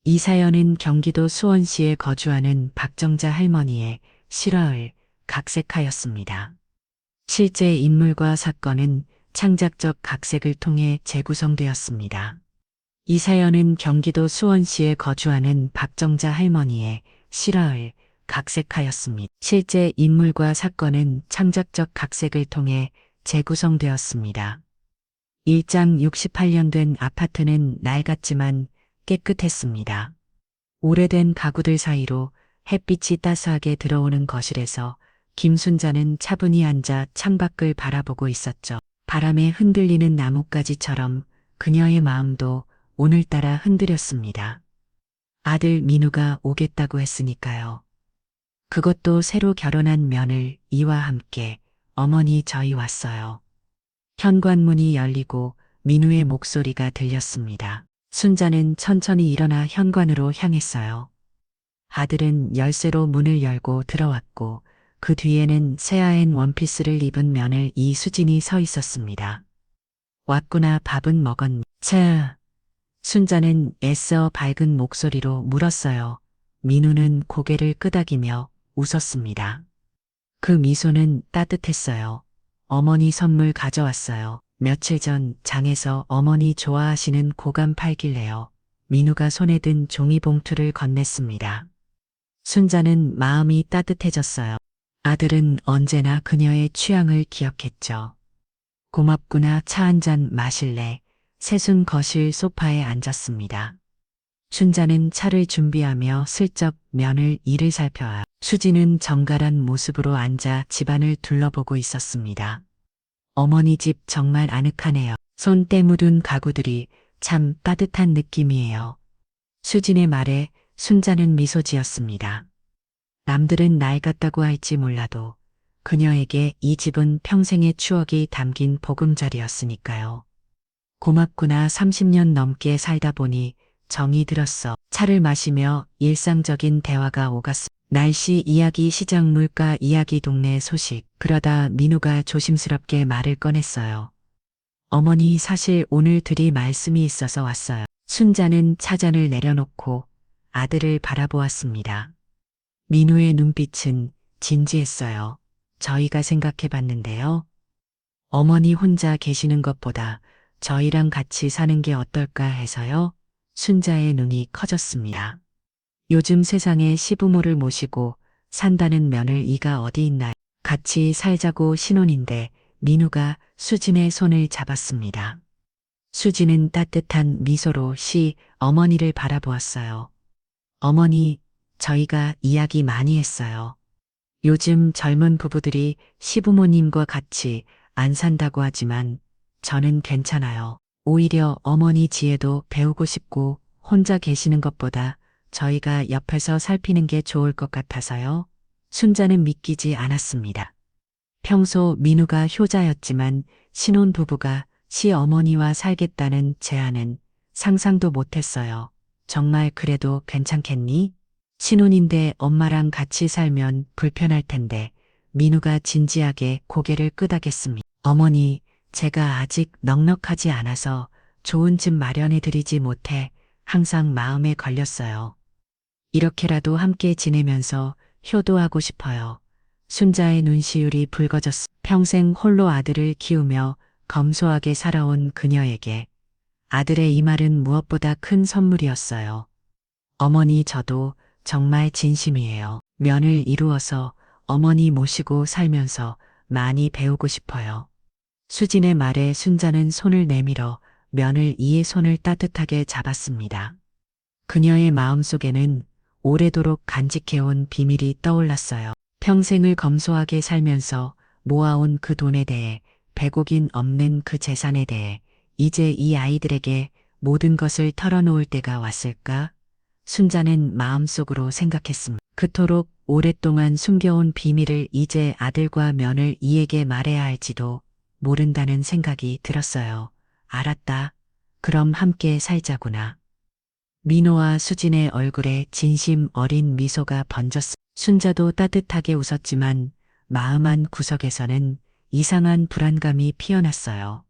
이 사연은 경기도 수원시에 거주하는 박정자 할머니의 실화를 각색하였습니다. 실제 인물과 사건은 창작적 각색을 통해 재구성되었습니다. 이 사연은 경기도 수원시에 거주하는 박정자 할머니의 실화를 각색하였습니다. 실제 인물과 사건은 창작적 각색을 통해 재구성되었습니다. 1장 68년 된 아파트는 낡았지만 깨끗했습니다. 오래된 가구들 사이로 햇빛이 따스하게 들어오는 거실에서 김순자는 차분히 앉아 창밖을 바라보고 있었죠. 바람에 흔들리는 나뭇가지처럼 그녀의 마음도 오늘따라 흔들렸습니다. 아들 민우가 오겠다고 했으니까요. 그것도 새로 결혼한 며느리 이와 함께 어머니 저희 왔어요. 현관문이 열리고 민우의 목소리가 들렸습니다. 순자는 천천히 일어나 현관으로 향했어요. 아들은 열쇠로 문을 열고 들어왔고 그 뒤에는 새하얀 원피스를 입은 며느리 이수진이 서 있었습니다. 왔구나. 밥은 먹었니? 차. 순자는 애써 밝은 목소리로 물었어요. 민우는 고개를 끄덕이며 웃었습니다. 그 미소는 따뜻했어요. 어머니 선물 가져왔어요. 며칠 전 장에서 어머니 좋아하시는 고감 팔길래요. 민우가 손에 든 종이봉투를 건넸습니다. 순자는 마음이 따뜻해졌어요. 아들은 언제나 그녀의 취향을 기억했죠. 고맙구나. 차 한 잔 마실래? 새순 거실 소파에 앉았습니다. 순자는 차를 준비하며 슬쩍 면을 이를 살펴야 수지는 정갈한 모습으로 앉아 집안을 둘러보고 있었습니다. 어머니 집 정말 아늑하네요. 손때 묻은 가구들이 참 따뜻한 느낌이에요. 수진의 말에 순자는 미소 지었습니다. 남들은 낡았다고 할지 몰라도 그녀에게 이 집은 평생의 추억이 담긴 보금자리였으니까요. 고맙구나. 30년 넘게 살다 보니 정이 들었어. 차를 마시며 일상적인 대화가 오갔습니다. 날씨 이야기, 시장 물가 이야기, 동네 소식. 그러다 민우가 조심스럽게 말을 꺼냈어요. 어머니 사실 오늘 드릴 말씀이 있어서 왔어요. 순자는 차잔을 내려놓고 아들을 바라보았습니다. 민우의 눈빛은 진지했어요. 저희가 생각해 봤는데요. 어머니 혼자 계시는 것보다 저희랑 같이 사는 게 어떨까 해서요. 순자의 눈이 커졌습니다. 요즘 세상에 시부모를 모시고 산다는 며느리가 어디 있나요? 같이 살자고 신혼인데. 민우가 수진의 손을 잡았습니다. 수진은 따뜻한 미소로 어머니를 바라보았어요. 어머니, 저희가 이야기 많이 했어요. 요즘 젊은 부부들이 시부모님과 같이 안 산다고 하지만 저는 괜찮아요. 오히려 어머니 지혜도 배우고 싶고 혼자 계시는 것보다 저희가 옆에서 살피는 게 좋을 것 같아서요. 순자는 믿기지 않았습니다. 평소 민우가 효자였지만 신혼부부가 시어머니와 살겠다는 제안은 상상도 못했어요. 정말 그래도 괜찮겠니? 신혼인데 엄마랑 같이 살면 불편할 텐데. 민우가 진지하게 고개를 끄덕였습니다. 어머니, 제가 아직 넉넉하지 않아서 좋은 집 마련해 드리지 못해 항상 마음에 걸렸어요. 이렇게라도 함께 지내면서 효도하고 싶어요. 순자의 눈시울이 붉어졌습니다. 평생 홀로 아들을 키우며 검소하게 살아온 그녀에게 아들의 이 말은 무엇보다 큰 선물이었어요. 어머니, 저도 정말 진심이에요. 면을 이루어서 어머니 모시고 살면서 많이 배우고 싶어요. 수진의 말에 순자는 손을 내밀어 면을 이의 손을 따뜻하게 잡았습니다. 그녀의 마음속에는 오래도록 간직해온 비밀이 떠올랐어요. 평생을 검소하게 살면서 모아온 그 돈에 대해, 베곡인 없는 그 재산에 대해 이제 이 아이들에게 모든 것을 털어놓을 때가 왔을까? 순자는 마음속으로 생각했습니다. 그토록 오랫동안 숨겨온 비밀을 이제 아들과 며느리에게 말해야 할지도 모른다는 생각이 들었어요. 알았다. 그럼 함께 살자구나. 민호와 수진의 얼굴에 진심 어린 미소가 번졌습니다. 순자도 따뜻하게 웃었지만 마음 한 구석에서는 이상한 불안감이 피어났어요.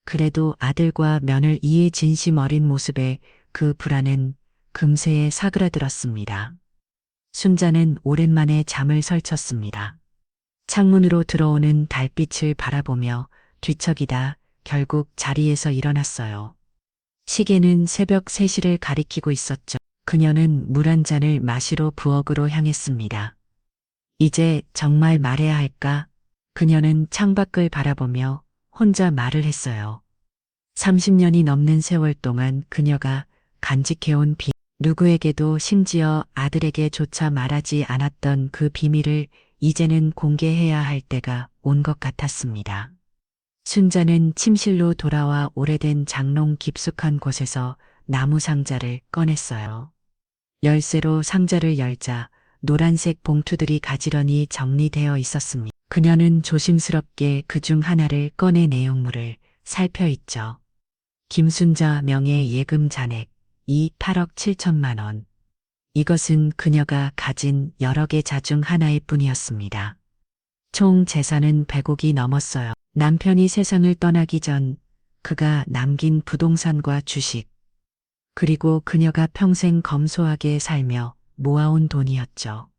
그래도 아들과 며느리의 진심 어린 모습에 그 불안은 금세에 사그라들었습니다. 순자는 오랜만에 잠을 설쳤습니다. 창문으로 들어오는 달빛을 바라보며 뒤척이다 결국 자리에서 일어났어요. 시계는 새벽 3시를 가리키고 있었죠. 그녀는 물 한 잔을 마시러 부엌으로 향했습니다. 이제 정말 말해야 할까? 그녀는 창밖을 바라보며 혼자 말을 했어요. 30년이 넘는 세월 동안 그녀가 간직해온 누구에게도 심지어 아들에게조차 말하지 않았던 그 비밀을 이제는 공개해야 할 때가 온 것 같았습니다. 순자는 침실로 돌아와 오래된 장롱 깊숙한 곳에서 나무 상자를 꺼냈어요. 열쇠로 상자를 열자 노란색 봉투들이 가지런히 정리되어 있었습니다. 그녀는 조심스럽게 그중 하나를 꺼내 내용물을 살펴있죠. 김순자 명의 예금 잔액 8억 7천만 원. 이것은 그녀가 가진 여러 계좌 중 하나일 뿐이었습니다. 총 재산은 100억이 넘었어요. 남편이 세상을 떠나기 전 그가 남긴 부동산과 주식, 그리고 그녀가 평생 검소하게 살며 모아온 돈이었죠.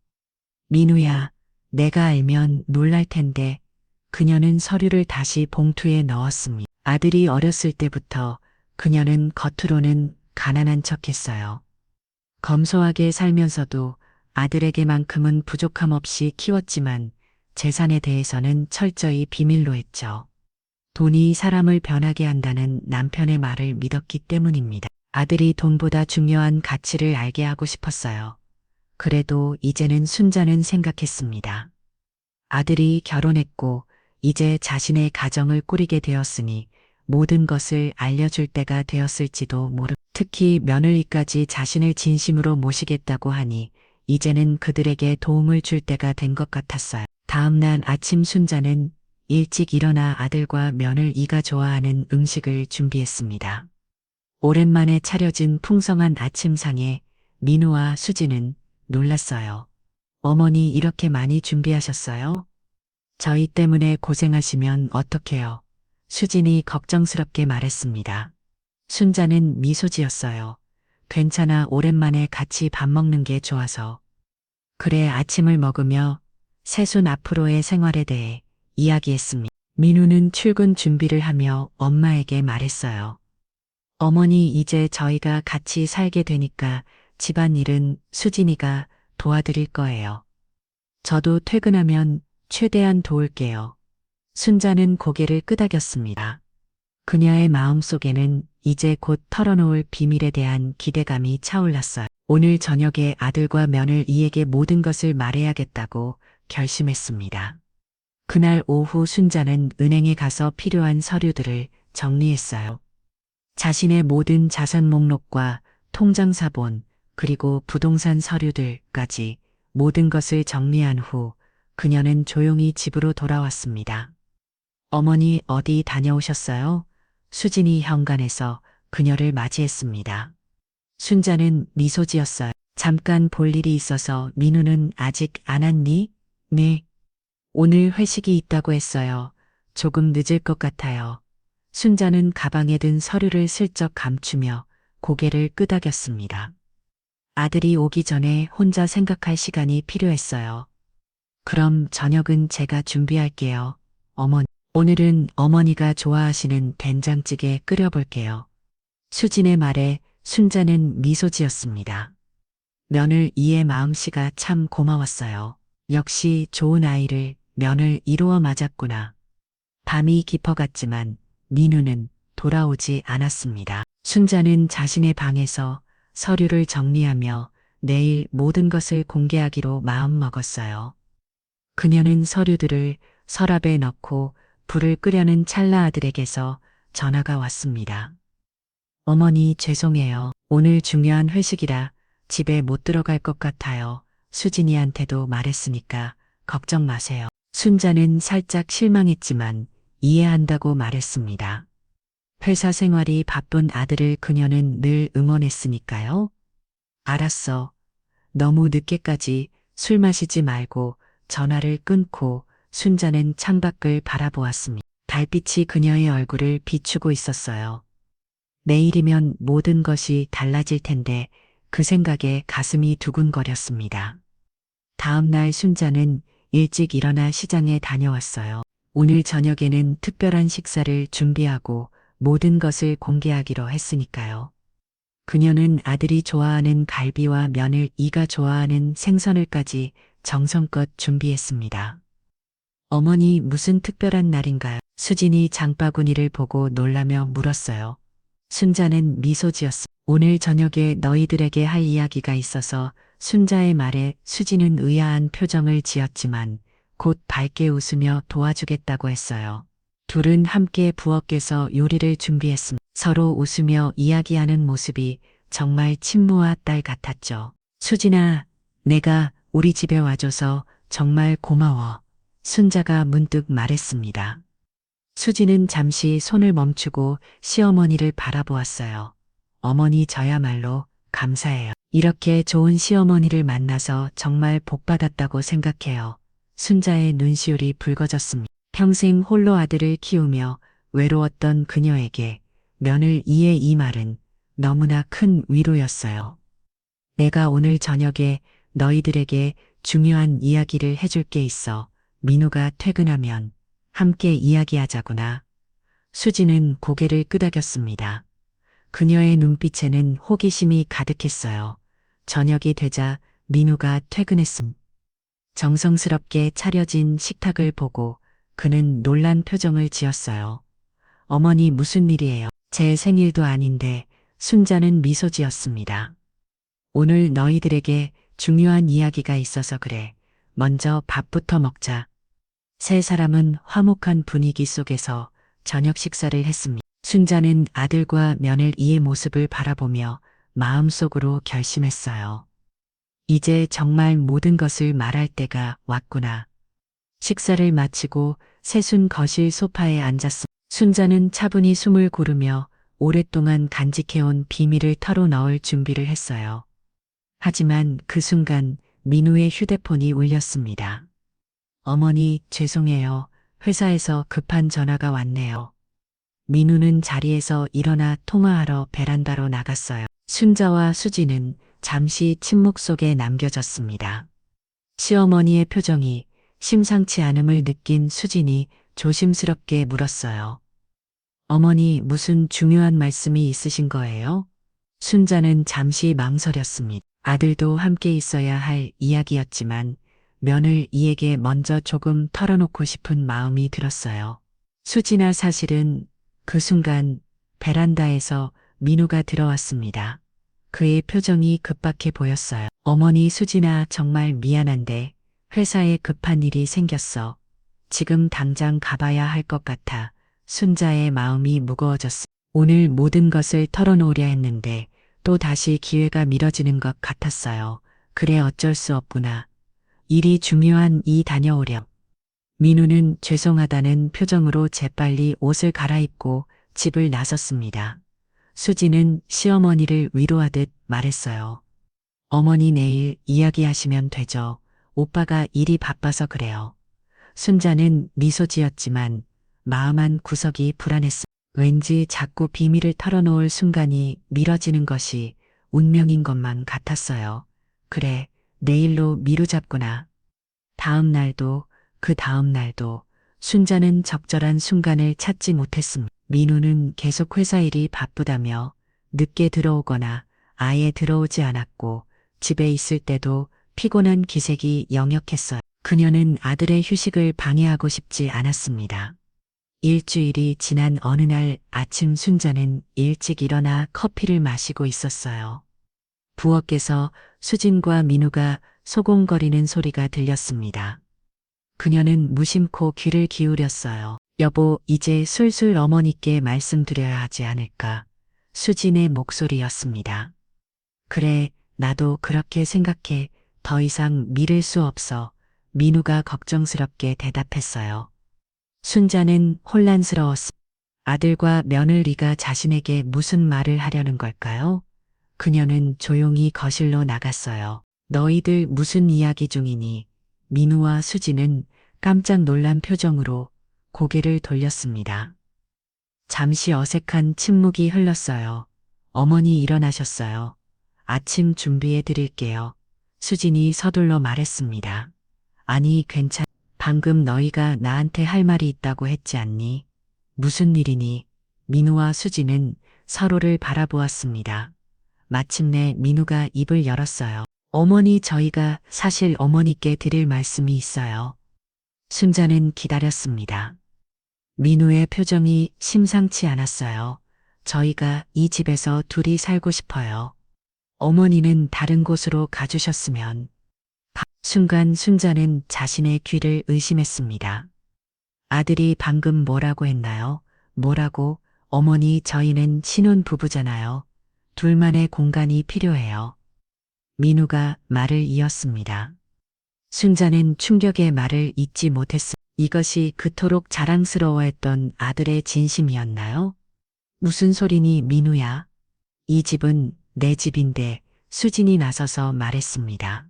민우야, 내가 알면 놀랄 텐데 그녀는 서류를 다시 봉투에 넣었습니다. 아들이 어렸을 때부터 그녀는 겉으로는 가난한 척했어요. 검소하게 살면서도 아들에게만큼은 부족함 없이 키웠지만 재산에 대해서는 철저히 비밀로 했죠. 돈이 사람을 변하게 한다는 남편의 말을 믿었기 때문입니다. 아들이 돈보다 중요한 가치를 알게 하고 싶었어요. 그래도 이제는 순자는 생각했습니다. 아들이 결혼했고 이제 자신의 가정을 꾸리게 되었으니 모든 것을 알려줄 때가 되었을지도 특히 며느리까지 자신을 진심으로 모시겠다고 하니 이제는 그들에게 도움을 줄 때가 된 것 같았어요. 다음 날 아침 순자는 일찍 일어나 아들과 며느리가 좋아하는 음식을 준비했습니다. 오랜만에 차려진 풍성한 아침상에 민우와 수지는 놀랐어요. 어머니 이렇게 많이 준비하셨어요? 저희 때문에 고생하시면 어떡해요? 수진이 걱정스럽게 말했습니다. 순자는 미소 지었어요. 괜찮아, 오랜만에 같이 밥 먹는 게 좋아서. 그래, 아침을 먹으며 새순 앞으로의 생활에 대해 이야기했습니다. 민우는 출근 준비를 하며 엄마에게 말했어요. 어머니, 이제 저희가 같이 살게 되니까 집안일은 수진이가 도와드릴 거예요. 저도 퇴근하면 최대한 도울게요. 순자는 고개를 끄덕였습니다. 그녀의 마음속에는 이제 곧 털어놓을 비밀에 대한 기대감이 차올랐어요. 오늘 저녁에 아들과 며느리에게 모든 것을 말해야겠다고 결심했습니다. 그날 오후 순자는 은행에 가서 필요한 서류들을 정리했어요. 자신의 모든 자산 목록과 통장 사본, 그리고 부동산 서류들까지 모든 것을 정리한 후 그녀는 조용히 집으로 돌아왔습니다. 어머니 어디 다녀오셨어요? 수진이 현관에서 그녀를 맞이했습니다. 순자는 미소 지었어요. 잠깐 볼 일이 있어서. 민우는 아직 안 왔니? 네. 오늘 회식이 있다고 했어요. 조금 늦을 것 같아요. 순자는 가방에 든 서류를 슬쩍 감추며 고개를 끄덕였습니다. 아들이 오기 전에 혼자 생각할 시간이 필요했어요. 그럼 저녁은 제가 준비할게요. 어머니. 오늘은 어머니가 좋아하시는 된장찌개 끓여볼게요. 수진의 말에 순자는 미소 지었습니다. 며느리의 마음씨가 참 고마웠어요. 역시 좋은 아이를 며느리 이루어 맞았구나. 밤이 깊어갔지만 민우는 돌아오지 않았습니다. 순자는 자신의 방에서 서류를 정리하며 내일 모든 것을 공개하기로 마음먹었어요. 그녀는 서류들을 서랍에 넣고 불을 끄려는 찰나 아들에게서 전화가 왔습니다. 어머니 죄송해요. 오늘 중요한 회식이라 집에 못 들어갈 것 같아요. 수진이한테도 말했으니까 걱정 마세요. 순자는 살짝 실망했지만 이해한다고 말했습니다. 회사 생활이 바쁜 아들을 그녀는 늘 응원했으니까요. 알았어. 너무 늦게까지 술 마시지 말고. 전화를 끊고 순자는 창밖을 바라보았습니다. 달빛이 그녀의 얼굴을 비추고 있었어요. 내일이면 모든 것이 달라질 텐데 그 생각에 가슴이 두근거렸습니다. 다음 날 순자는 일찍 일어나 시장에 다녀왔어요. 오늘 저녁에는 특별한 식사를 준비하고 모든 것을 공개하기로 했으니까요. 그녀는 아들이 좋아하는 갈비와 면을, 이가 좋아하는 생선을까지 정성껏 준비했습니다. 어머니, 무슨 특별한 날인가요? 수진이 장바구니를 보고 놀라며 물었어요. 순자는 미소 지었습니다. 오늘 저녁에 너희들에게 할 이야기가 있어서. 순자의 말에 수진은 의아한 표정을 지었지만 곧 밝게 웃으며 도와주겠다고 했어요. 둘은 함께 부엌에서 요리를 준비했습니다. 서로 웃으며 이야기하는 모습이 정말 친모와 딸 같았죠. 수진아, 내가 우리 집에 와줘서 정말 고마워. 순자가 문득 말했습니다. 수진은 잠시 손을 멈추고 시어머니를 바라보았어요. 어머니, 저야말로 감사해요. 이렇게 좋은 시어머니를 만나서 정말 복받았다고 생각해요. 순자의 눈시울이 붉어졌습니다. 평생 홀로 아들을 키우며 외로웠던 그녀에게 며느리의 이 말은 너무나 큰 위로였어요. 내가 오늘 저녁에 너희들에게 중요한 이야기를 해줄 게 있어. 민우가 퇴근하면 함께 이야기하자구나. 수지는 고개를 끄덕였습니다. 그녀의 눈빛에는 호기심이 가득했어요. 저녁이 되자 민우가 퇴근했습니다. 정성스럽게 차려진 식탁을 보고 그는 놀란 표정을 지었어요. 어머니, 무슨 일이에요? 제 생일도 아닌데. 순자는 미소 지었습니다. 오늘 너희들에게 중요한 이야기가 있어서 그래. 먼저 밥부터 먹자. 세 사람은 화목한 분위기 속에서 저녁 식사를 했습니다. 순자는 아들과 며느리의 모습을 바라보며 마음속으로 결심했어요. 이제 정말 모든 것을 말할 때가 왔구나. 식사를 마치고 세순 거실 소파에 앉았습니다. 순자는 차분히 숨을 고르며 오랫동안 간직해온 비밀을 털어넣을 준비를 했어요. 하지만 그 순간 민우의 휴대폰이 울렸습니다. 어머니, 죄송해요. 회사에서 급한 전화가 왔네요. 민우는 자리에서 일어나 통화하러 베란다로 나갔어요. 순자와 수지는 잠시 침묵 속에 남겨졌습니다. 시어머니의 표정이 심상치 않음을 느낀 수진이 조심스럽게 물었어요. 어머니, 무슨 중요한 말씀이 있으신 거예요? 순자는 잠시 망설였습니다. 아들도 함께 있어야 할 이야기였지만 며느리에게 먼저 조금 털어놓고 싶은 마음이 들었어요. 수진아, 사실은 그 순간 베란다에서 민우가 들어왔습니다. 그의 표정이 급박해 보였어요. 어머니, 수진아, 정말 미안한데 회사에 급한 일이 생겼어. 지금 당장 가봐야 할 것 같아. 순자의 마음이 무거워졌어. 오늘 모든 것을 털어놓으려 했는데 또 다시 기회가 미뤄지는 것 같았어요. 그래, 어쩔 수 없구나. 일이 중요한 이 다녀오렴. 민우는 죄송하다는 표정으로 재빨리 옷을 갈아입고 집을 나섰습니다. 수지는 시어머니를 위로하듯 말했어요. 어머니, 내일 이야기하시면 되죠. 오빠가 일이 바빠서 그래요. 순자는 미소 지었지만 마음 한 구석이 불안했습니다. 왠지 자꾸 비밀을 털어놓을 순간이 미뤄지는 것이 운명인 것만 같았어요. 그래, 내일로 미루잡구나. 다음 날도 그 다음 날도 순자는 적절한 순간을 찾지 못했습니다. 민우는 계속 회사 일이 바쁘다며 늦게 들어오거나 아예 들어오지 않았고 집에 있을 때도 피곤한 기색이 역력했어요. 그녀는 아들의 휴식을 방해하고 싶지 않았습니다. 일주일이 지난 어느 날 아침 순자는 일찍 일어나 커피를 마시고 있었어요. 부엌에서 수진과 민우가 소곤거리는 소리가 들렸습니다. 그녀는 무심코 귀를 기울였어요. 여보, 이제 술술 어머니께 말씀드려야 하지 않을까. 수진의 목소리였습니다. 그래, 나도 그렇게 생각해. 더 이상 미룰 수 없어. 민우가 걱정스럽게 대답했어요. 순자는 혼란스러웠습니다. 아들과 며느리가 자신에게 무슨 말을 하려는 걸까요? 그녀는 조용히 거실로 나갔어요. 너희들 무슨 이야기 중이니? 민우와 수지는 깜짝 놀란 표정으로 고개를 돌렸습니다. 잠시 어색한 침묵이 흘렀어요. 어머니, 일어나셨어요. 아침 준비해 드릴게요. 수진이 서둘러 말했습니다. 아니, 방금 너희가 나한테 할 말이 있다고 했지 않니? 무슨 일이니? 민우와 수진은 서로를 바라보았습니다. 마침내 민우가 입을 열었어요. 어머니, 저희가 사실 어머니께 드릴 말씀이 있어요. 순자는 기다렸습니다. 민우의 표정이 심상치 않았어요. 저희가 이 집에서 둘이 살고 싶어요. 어머니는 다른 곳으로 가주셨으면. 순간 순자는 자신의 귀를 의심했습니다. 아들이 방금 뭐라고 했나요? 뭐라고? 어머니, 저희는 신혼 부부잖아요. 둘만의 공간이 필요해요. 민우가 말을 이었습니다. 순자는 충격의 말을 잇지 못했습니다. 이것이 그토록 자랑스러워했던 아들의 진심이었나요? 무슨 소리니, 민우야? 이 집은 내 집인데. 수진이 나서서 말했습니다.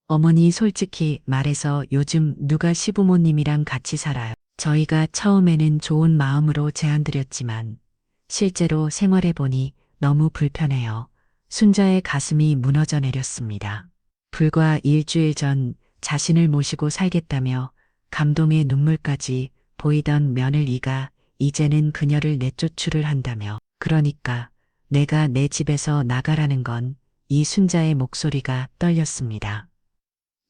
어머니, 솔직히 말해서 요즘 누가 시부모님이랑 같이 살아요? 저희가 처음에는 좋은 마음으로 제안드렸지만 실제로 생활해보니 너무 불편해요. 순자의 가슴이 무너져 내렸습니다. 불과 일주일 전 자신을 모시고 살겠다며 감동의 눈물까지 보이던 며느리가 이제는 그녀를 내쫓으를 한다며. 그러니까 내가 내 집에서 나가라는 건. 이 순자의 목소리가 떨렸습니다.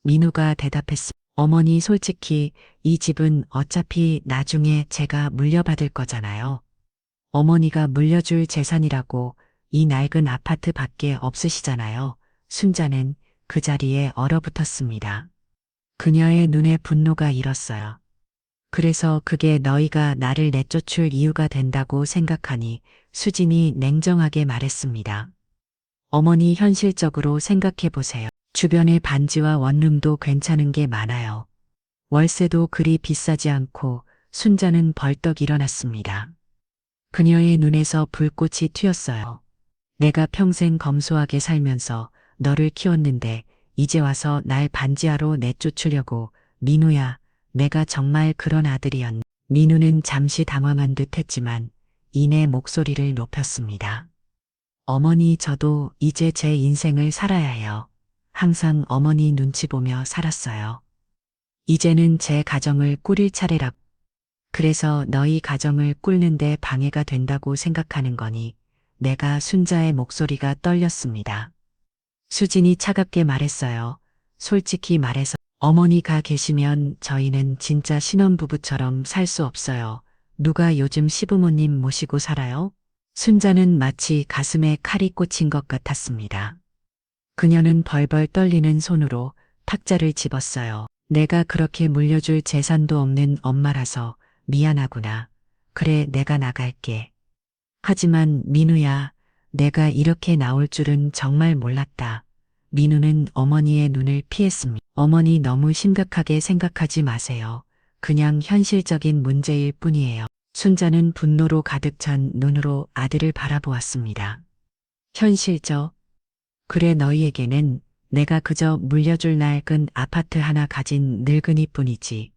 민우가 대답했습니다. 어머니, 솔직히 이 집은 어차피 나중에 제가 물려받을 거잖아요. 어머니가 물려줄 재산이라고 이 낡은 아파트 밖에 없으시잖아요. 순자는 그 자리에 얼어붙었습니다. 그녀의 눈에 분노가 일었어요. 그래서 그게 너희가 나를 내쫓을 이유가 된다고 생각하니? 수진이 냉정하게 말했습니다. 어머니, 현실적으로 생각해 보세요. 주변의 반지와 원룸도 괜찮은 게 많아요. 월세도 그리 비싸지 않고. 순자는 벌떡 일어났습니다. 그녀의 눈에서 불꽃이 튀었어요. 내가 평생 검소하게 살면서 너를 키웠는데 이제 와서 날 반지하로 내쫓으려고. 민우야, 내가 정말 그런 아들이었나? 민우는 잠시 당황한 듯 했지만 이내 목소리를 높였습니다. 어머니, 저도 이제 제 인생을 살아야 해요. 항상 어머니 눈치 보며 살았어요. 이제는 제 가정을 꾸릴 차례라고. 그래서 너희 가정을 꾸는데 방해가 된다고 생각하는 거니? 내가 순자의 목소리가 떨렸습니다. 수진이 차갑게 말했어요. 솔직히 말해서 어머니가 계시면 저희는 진짜 신혼부부처럼 살 수 없어요. 누가 요즘 시부모님 모시고 살아요? 순자는 마치 가슴에 칼이 꽂힌 것 같았습니다. 그녀는 벌벌 떨리는 손으로 탁자를 집었어요. 내가 그렇게 물려줄 재산도 없는 엄마라서 미안하구나. 그래, 내가 나갈게. 하지만 민우야, 내가 이렇게 나올 줄은 정말 몰랐다. 민우는 어머니의 눈을 피했습니다. 어머니, 너무 심각하게 생각하지 마세요. 그냥 현실적인 문제일 뿐이에요. 순자는 분노로 가득 찬 눈으로 아들을 바라보았습니다. 현실적? 그래, 너희에게는 내가 그저 물려줄 낡은 아파트 하나 가진 늙은이뿐이지.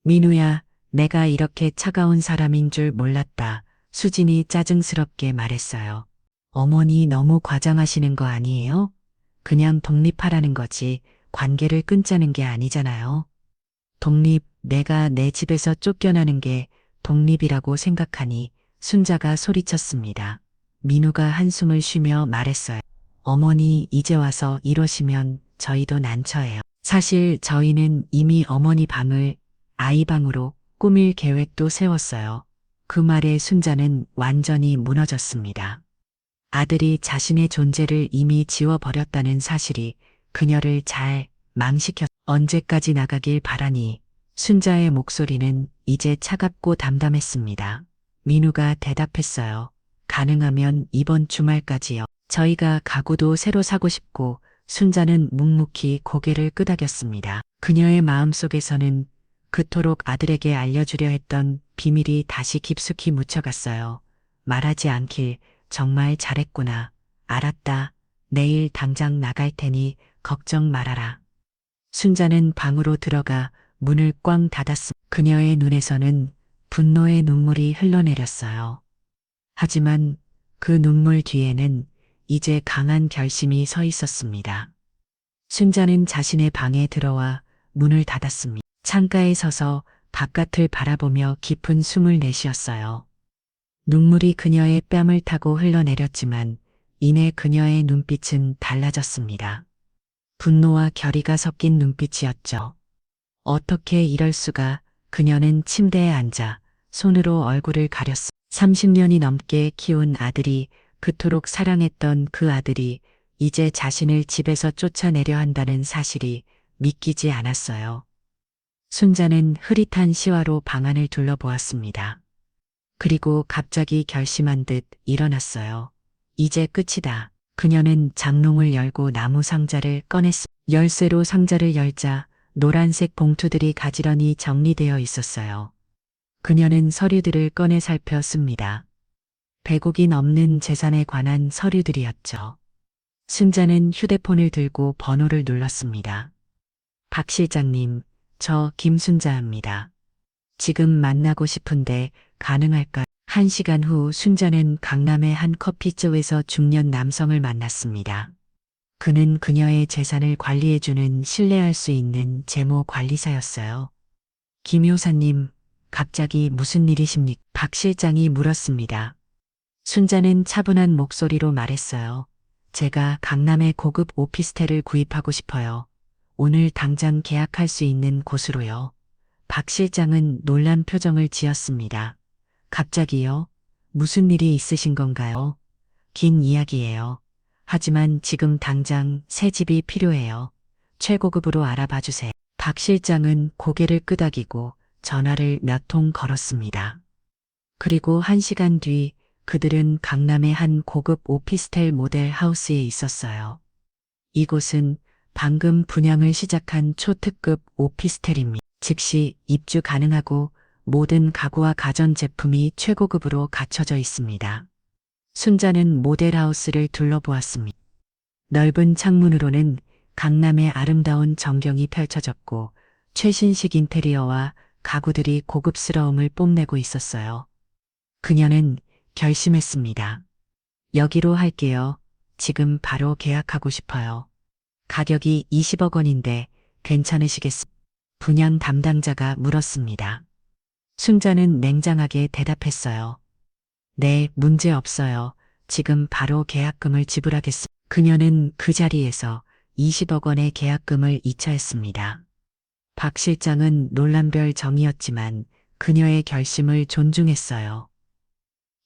민우야, 내가 이렇게 차가운 사람인 줄 몰랐다. 수진이 짜증스럽게 말했어요. 어머니, 너무 과장하시는 거 아니에요? 그냥 독립하라는 거지 관계를 끊자는 게 아니잖아요. 독립, 내가 내 집에서 쫓겨나는 게 독립이라고 생각하니? 순자가 소리쳤습니다. 민우가 한숨을 쉬며 말했어요. 어머니, 이제 와서 이러시면 저희도 난처해요. 사실 저희는 이미 어머니 방을 아이 방으로 꾸밀 계획도 세웠어요. 그 말에 순자는 완전히 무너졌습니다. 아들이 자신의 존재를 이미 지워버렸다는 사실이 그녀를 잘 망시켰. 언제까지 나가길 바라니? 순자의 목소리는 이제 차갑고 담담했습니다. 민우가 대답했어요. 가능하면 이번 주말까지요. 저희가 가구도 새로 사고 싶고. 순자는 묵묵히 고개를 끄덕였습니다. 그녀의 마음속에서는 그토록 아들에게 알려주려 했던 비밀이 다시 깊숙이 묻혀갔어요. 말하지 않길 정말 잘했구나. 알았다. 내일 당장 나갈 테니 걱정 말아라. 순자는 방으로 들어가 문을 꽝 닫았습니다. 그녀의 눈에서는 분노의 눈물이 흘러내렸어요. 하지만 그 눈물 뒤에는 이제 강한 결심이 서 있었습니다. 순자는 자신의 방에 들어와 문을 닫았습니다. 창가에 서서 바깥을 바라보며 깊은 숨을 내쉬었어요. 눈물이 그녀의 뺨을 타고 흘러내렸지만 이내 그녀의 눈빛은 달라졌습니다. 분노와 결의가 섞인 눈빛이었죠. 어떻게 이럴 수가. 그녀는 침대에 앉아 손으로 얼굴을 가렸습니다. 30년이 넘게 키운 아들이, 그토록 사랑했던 그 아들이 이제 자신을 집에서 쫓아내려 한다는 사실이 믿기지 않았어요. 순자는 흐릿한 시화로 방안을 둘러보았습니다. 그리고 갑자기 결심한 듯 일어났어요. 이제 끝이다. 그녀는 장롱을 열고 나무 상자를 꺼냈습니다. 열쇠로 상자를 열자 노란색 봉투들이 가지런히 정리되어 있었어요. 그녀는 서류들을 꺼내 살폈습니다. 100억이 넘는 재산에 관한 서류들이었죠. 순자는 휴대폰을 들고 번호를 눌렀습니다. 박 실장님, 저 김순자입니다. 지금 만나고 싶은데 가능할까요? 1시간 후 순자는 강남의 한 커피숍에서 중년 남성을 만났습니다. 그는 그녀의 재산을 관리해주는 신뢰할 수 있는 재무관리사였어요. 김 여사님, 갑자기 무슨 일이십니까? 박 실장이 물었습니다. 순자는 차분한 목소리로 말했어요. 제가 강남의 고급 오피스텔을 구입하고 싶어요. 오늘 당장 계약할 수 있는 곳으로요. 박 실장은 놀란 표정을 지었습니다. 갑자기요? 무슨 일이 있으신 건가요? 긴 이야기예요. 하지만 지금 당장 새 집이 필요해요. 최고급으로 알아봐 주세요. 박 실장은 고개를 끄덕이고 전화를 몇 통 걸었습니다. 그리고 1시간 뒤 그들은 강남의 한 고급 오피스텔 모델 하우스에 있었어요. 이곳은 방금 분양을 시작한 초특급 오피스텔입니다. 즉시 입주 가능하고 모든 가구와 가전제품이 최고급으로 갖춰져 있습니다. 순자는 모델하우스를 둘러보았습니다. 넓은 창문으로는 강남의 아름다운 전경이 펼쳐졌고 최신식 인테리어와 가구들이 고급스러움을 뽐내고 있었어요. 그녀는 결심했습니다. 여기로 할게요. 지금 바로 계약하고 싶어요. 가격이 20억 원인데 괜찮으시겠습니까? 분양 담당자가 물었습니다. 순자는 냉정하게 대답했어요. 네, 문제 없어요. 지금 바로 계약금을 지불하겠습니다. 그녀는 그 자리에서 20억 원의 계약금을 이체했습니다. 박 실장은 놀란별 정이었지만 그녀의 결심을 존중했어요.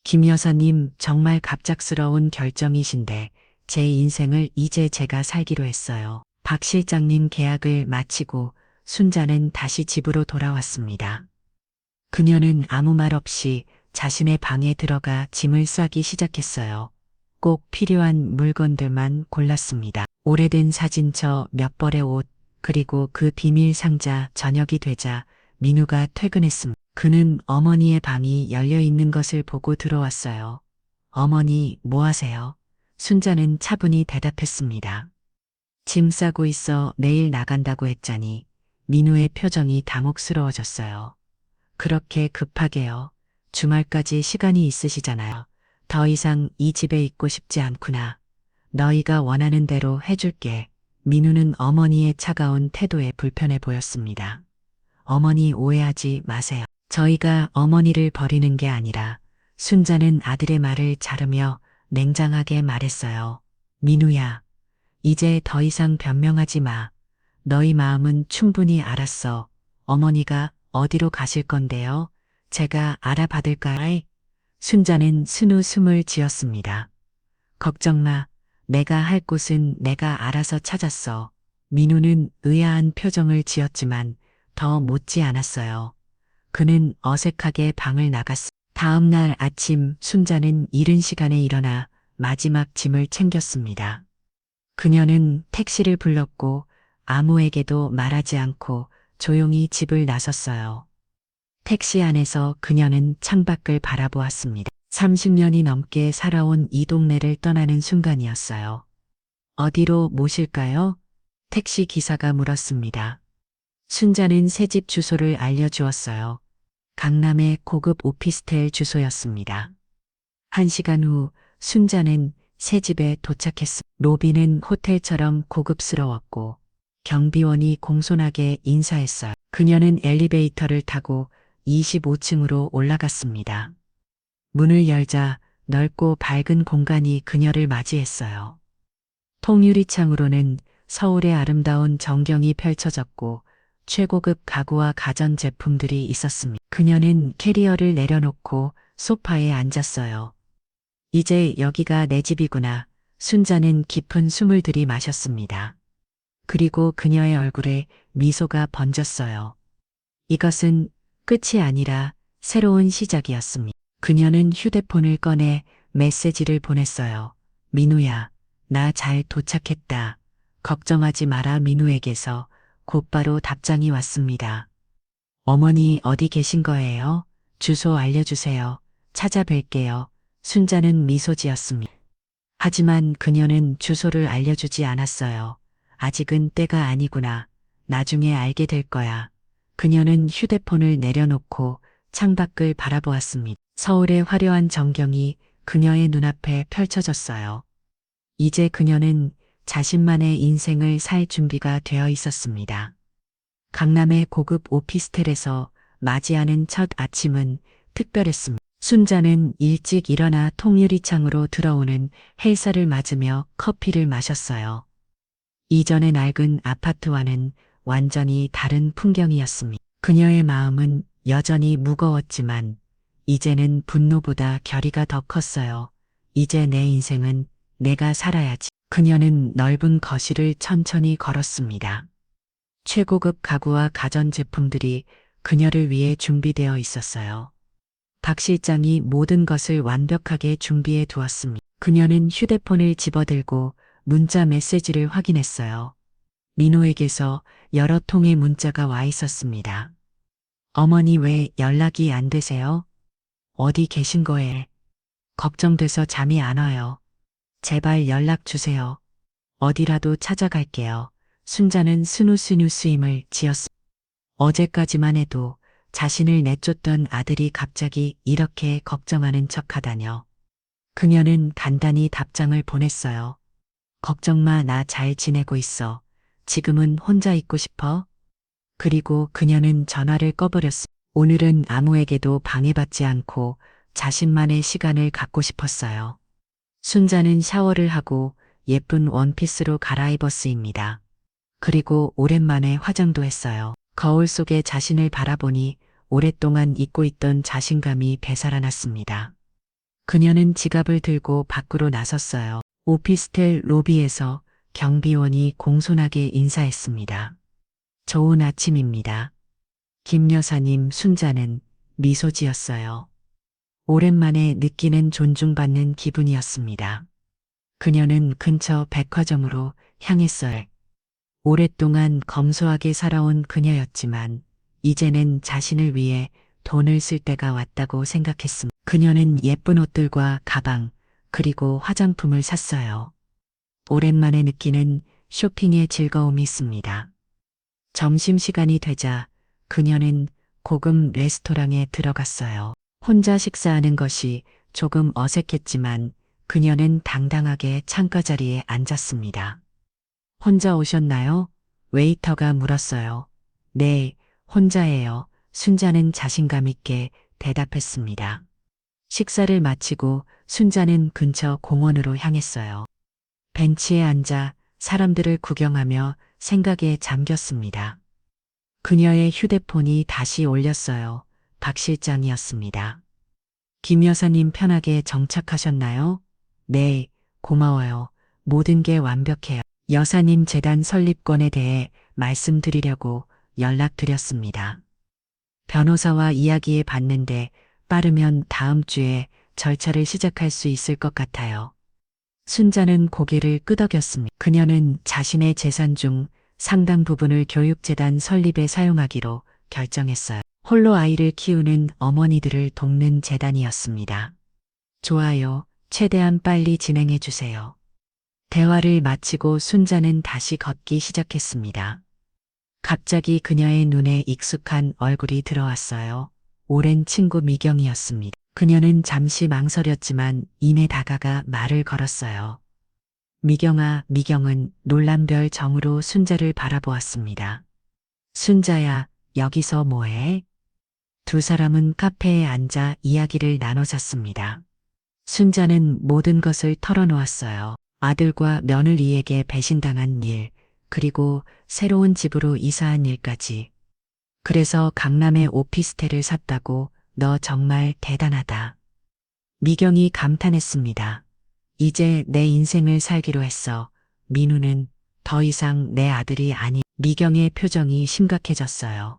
김 여사님, 정말 갑작스러운 결정이신데 제 인생을 이제 제가 살기로 했어요. 박 실장님 계약을 마치고 순자는 다시 집으로 돌아왔습니다. 그녀는 아무 말 없이 자신의 방에 들어가 짐을 싸기 시작했어요. 꼭 필요한 물건들만 골랐습니다. 오래된 사진첩 몇 벌의 옷, 그리고 그 비밀 상자. 저녁이 되자 민우가 퇴근했습니다. 그는 어머니의 방이 열려 있는 것을 보고 들어왔어요. 어머니, 뭐 하세요? 순자는 차분히 대답했습니다. 짐 싸고 있어. 내일 나간다고 했자니. 민우의 표정이 당혹스러워졌어요. 그렇게 급하게요. 주말까지 시간이 있으시잖아요. 더 이상 이 집에 있고 싶지 않구나. 너희가 원하는 대로 해줄게. 민우는 어머니의 차가운 태도에 불편해 보였습니다. 어머니, 오해하지 마세요. 저희가 어머니를 버리는 게 아니라. 순자는 아들의 말을 자르며 냉정하게 말했어요. 민우야, 이제 더 이상 변명하지 마. 너희 마음은 충분히 알았어. 어머니가 어디로 가실 건데요? 제가 알아받을까요? 순자는 스누 숨을 지었습니다. 걱정 마. 내가 할 곳은 내가 알아서 찾았어. 민우는 의아한 표정을 지었지만 더 못지 않았어요. 그는 어색하게 방을 나갔습니다. 다음 날 아침 순자는 이른 시간에 일어나 마지막 짐을 챙겼습니다. 그녀는 택시를 불렀고 아무에게도 말하지 않고 조용히 집을 나섰어요. 택시 안에서 그녀는 창밖을 바라보았습니다. 30년이 넘게 살아온 이 동네를 떠나는 순간이었어요. 어디로 모실까요? 택시 기사가 물었습니다. 순자는 새집 주소를 알려주었어요. 강남의 고급 오피스텔 주소였습니다. 1시간 후 순자는 새 집에 도착했습니다. 로비는 호텔처럼 고급스러웠고 경비원이 공손하게 인사했어요. 그녀는 엘리베이터를 타고 25층으로 올라갔습니다. 문을 열자 넓고 밝은 공간이 그녀를 맞이했어요. 통유리창으로는 서울의 아름다운 전경이 펼쳐졌고 최고급 가구와 가전제품들이 있었습니다. 그녀는 캐리어를 내려놓고 소파에 앉았어요. 이제 여기가 내 집이구나. 순자는 깊은 숨을 들이마셨습니다. 그리고 그녀의 얼굴에 미소가 번졌어요. 이것은 끝이 아니라 새로운 시작이었습니다. 그녀는 휴대폰을 꺼내 메시지를 보냈어요. 민우야, 나 잘 도착했다. 걱정하지 마라. 민우에게서 곧바로 답장이 왔습니다. 어머니 어디 계신 거예요? 주소 알려주세요. 찾아뵐게요. 순자는 미소 지었습니다. 하지만 그녀는 주소를 알려주지 않았어요. 아직은 때가 아니구나. 나중에 알게 될 거야. 그녀는 휴대폰을 내려놓고 창밖을 바라보았습니다. 서울의 화려한 전경이 그녀의 눈앞에 펼쳐졌어요. 이제 그녀는 자신만의 인생을 살 준비가 되어 있었습니다. 강남의 고급 오피스텔에서 맞이하는 첫 아침은 특별했습니다. 순자는 일찍 일어나 통유리창으로 들어오는 헬사를 맞으며 커피를 마셨어요. 이전의 낡은 아파트와는 완전히 다른 풍경이었습니다. 그녀의 마음은 여전히 무거웠지만 이제는 분노보다 결의가 더 컸어요. 이제 내 인생은 내가 살아야지. 그녀는 넓은 거실을 천천히 걸었습니다. 최고급 가구와 가전제품들이 그녀를 위해 준비되어 있었어요. 박 실장이 모든 것을 완벽하게 준비해 두었습니다. 그녀는 휴대폰을 집어들고 문자 메시지를 확인했어요. 민호에게서 여러 통의 문자가 와 있었습니다. 어머니 왜 연락이 안 되세요? 어디 계신 거예요? 걱정돼서 잠이 안 와요. 제발 연락 주세요. 어디라도 찾아갈게요. 순자는 스누스누스임을 지었습니다. 어제까지만 해도 자신을 내쫓던 아들이 갑자기 이렇게 걱정하는 척하다뇨. 그녀는 간단히 답장을 보냈어요. 걱정 마, 나 잘 지내고 있어. 지금은 혼자 있고 싶어? 그리고 그녀는 전화를 꺼버렸습니다. 오늘은 아무에게도 방해받지 않고 자신만의 시간을 갖고 싶었어요. 순자는 샤워를 하고 예쁜 원피스로 갈아입었습니다. 그리고 오랜만에 화장도 했어요. 거울 속에 자신을 바라보니 오랫동안 잊고 있던 자신감이 되살아났습니다. 그녀는 지갑을 들고 밖으로 나섰어요. 오피스텔 로비에서 경비원이 공손하게 인사했습니다. 좋은 아침입니다. 김 여사님. 순자는 미소 지었어요. 오랜만에 느끼는 존중받는 기분이었습니다. 그녀는 근처 백화점으로 향했어요. 오랫동안 검소하게 살아온 그녀였지만 이제는 자신을 위해 돈을 쓸 때가 왔다고 생각했습니다. 그녀는 예쁜 옷들과 가방, 그리고 화장품을 샀어요. 오랜만에 느끼는 쇼핑의 즐거움이 있습니다. 점심시간이 되자 그녀는 고급 레스토랑에 들어갔어요. 혼자 식사하는 것이 조금 어색했지만 그녀는 당당하게 창가 자리에 앉았습니다. 혼자 오셨나요? 웨이터가 물었어요. 네, 혼자예요. 순자는 자신감 있게 대답했습니다. 식사를 마치고 순자는 근처 공원으로 향했어요. 벤치에 앉아 사람들을 구경하며 생각에 잠겼습니다. 그녀의 휴대폰이 다시 울렸어요. 박 실장이었습니다. 김 여사님 편하게 정착하셨나요? 네, 고마워요. 모든 게 완벽해요. 여사님 재단 설립권에 대해 말씀드리려고 연락드렸습니다. 변호사와 이야기해 봤는데 빠르면 다음 주에 절차를 시작할 수 있을 것 같아요. 순자는 고개를 끄덕였습니다. 그녀는 자신의 재산 중 상당 부분을 교육재단 설립에 사용하기로 결정했어요. 홀로 아이를 키우는 어머니들을 돕는 재단이었습니다. 좋아요. 최대한 빨리 진행해 주세요. 대화를 마치고 순자는 다시 걷기 시작했습니다. 갑자기 그녀의 눈에 익숙한 얼굴이 들어왔어요. 오랜 친구 미경이었습니다. 그녀는 잠시 망설였지만 이내 다가가 말을 걸었어요. 미경아, 미경은 놀란별 정으로 순자를 바라보았습니다. 순자야, 여기서 뭐해? 두 사람은 카페에 앉아 이야기를 나눠잤습니다. 순자는 모든 것을 털어놓았어요. 아들과 며느리에게 배신당한 일, 그리고 새로운 집으로 이사한 일까지. 그래서 강남에 오피스텔을 샀다고. 너 정말 대단하다. 미경이 감탄했습니다. 이제 내 인생을 살기로 했어. 민우는 더 이상 내 아들이 아니. 미경의 표정이 심각해졌어요.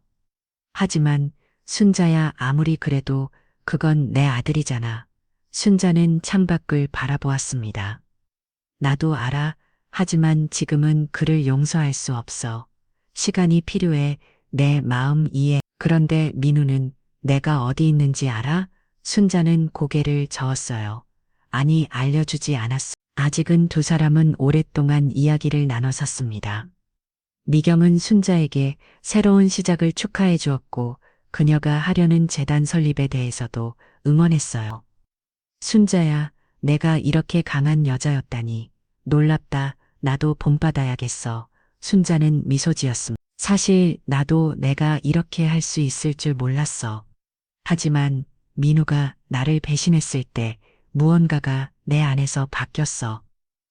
하지만 순자야, 아무리 그래도 그건 내 아들이잖아. 순자는 창밖을 바라보았습니다. 나도 알아. 하지만 지금은 그를 용서할 수 없어. 시간이 필요해. 내 마음 이해. 그런데 민우는 내가 어디 있는지 알아? 순자는 고개를 저었어요. 아니, 알려주지 않았어. 아직은 두 사람은 오랫동안 이야기를 나눠섰습니다. 미경은 순자에게 새로운 시작을 축하해 주었고 그녀가 하려는 재단 설립에 대해서도 응원했어요. 순자야, 내가 이렇게 강한 여자였다니. 놀랍다. 나도 본받아야겠어. 순자는 미소 지었습니다. 사실 나도 내가 이렇게 할 수 있을 줄 몰랐어. 하지만 민우가 나를 배신했을 때 무언가가 내 안에서 바뀌었어.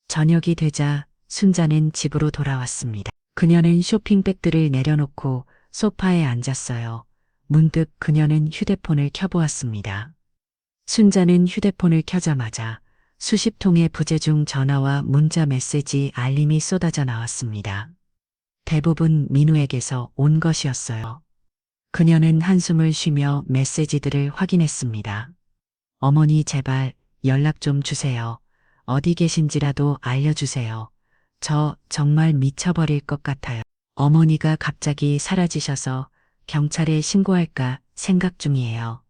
저녁이 되자 순자는 집으로 돌아왔습니다. 그녀는 쇼핑백들을 내려놓고 소파에 앉았어요. 문득 그녀는 휴대폰을 켜보았습니다. 순자는 휴대폰을 켜자마자 수십 통의 부재중 전화와 문자 메시지 알림이 쏟아져 나왔습니다. 대부분 민우에게서 온 것이었어요. 그녀는 한숨을 쉬며 메시지들을 확인했습니다. 어머니, 제발 연락 좀 주세요. 어디 계신지라도 알려주세요. 저 정말 미쳐버릴 것 같아요. 어머니가 갑자기 사라지셔서 경찰에 신고할까 생각 중이에요.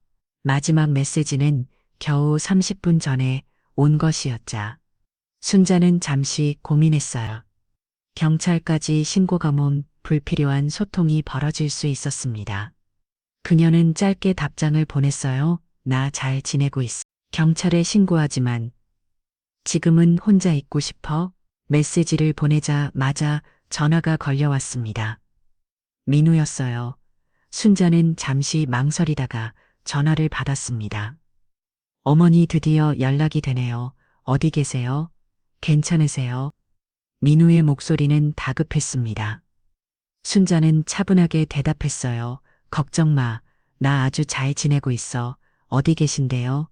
마지막 메시지는 겨우 30분 전에 온 것이었자. 순자는 잠시 고민했어요. 경찰까지 신고가 몸 불필요한 소통이 벌어질 수 있었습니다. 그녀는 짧게 답장을 보냈어요. 나 잘 지내고 있어. 경찰에 신고하지만 지금은 혼자 있고 싶어. 메시지를 보내자마자 전화가 걸려왔습니다. 민우였어요. 순자는 잠시 망설이다가 전화를 받았습니다. 어머니, 드디어 연락이 되네요. 어디 계세요? 괜찮으세요? 민우의 목소리는 다급했습니다. 순자는 차분하게 대답했어요. 걱정 마. 나 아주 잘 지내고 있어. 어디 계신데요?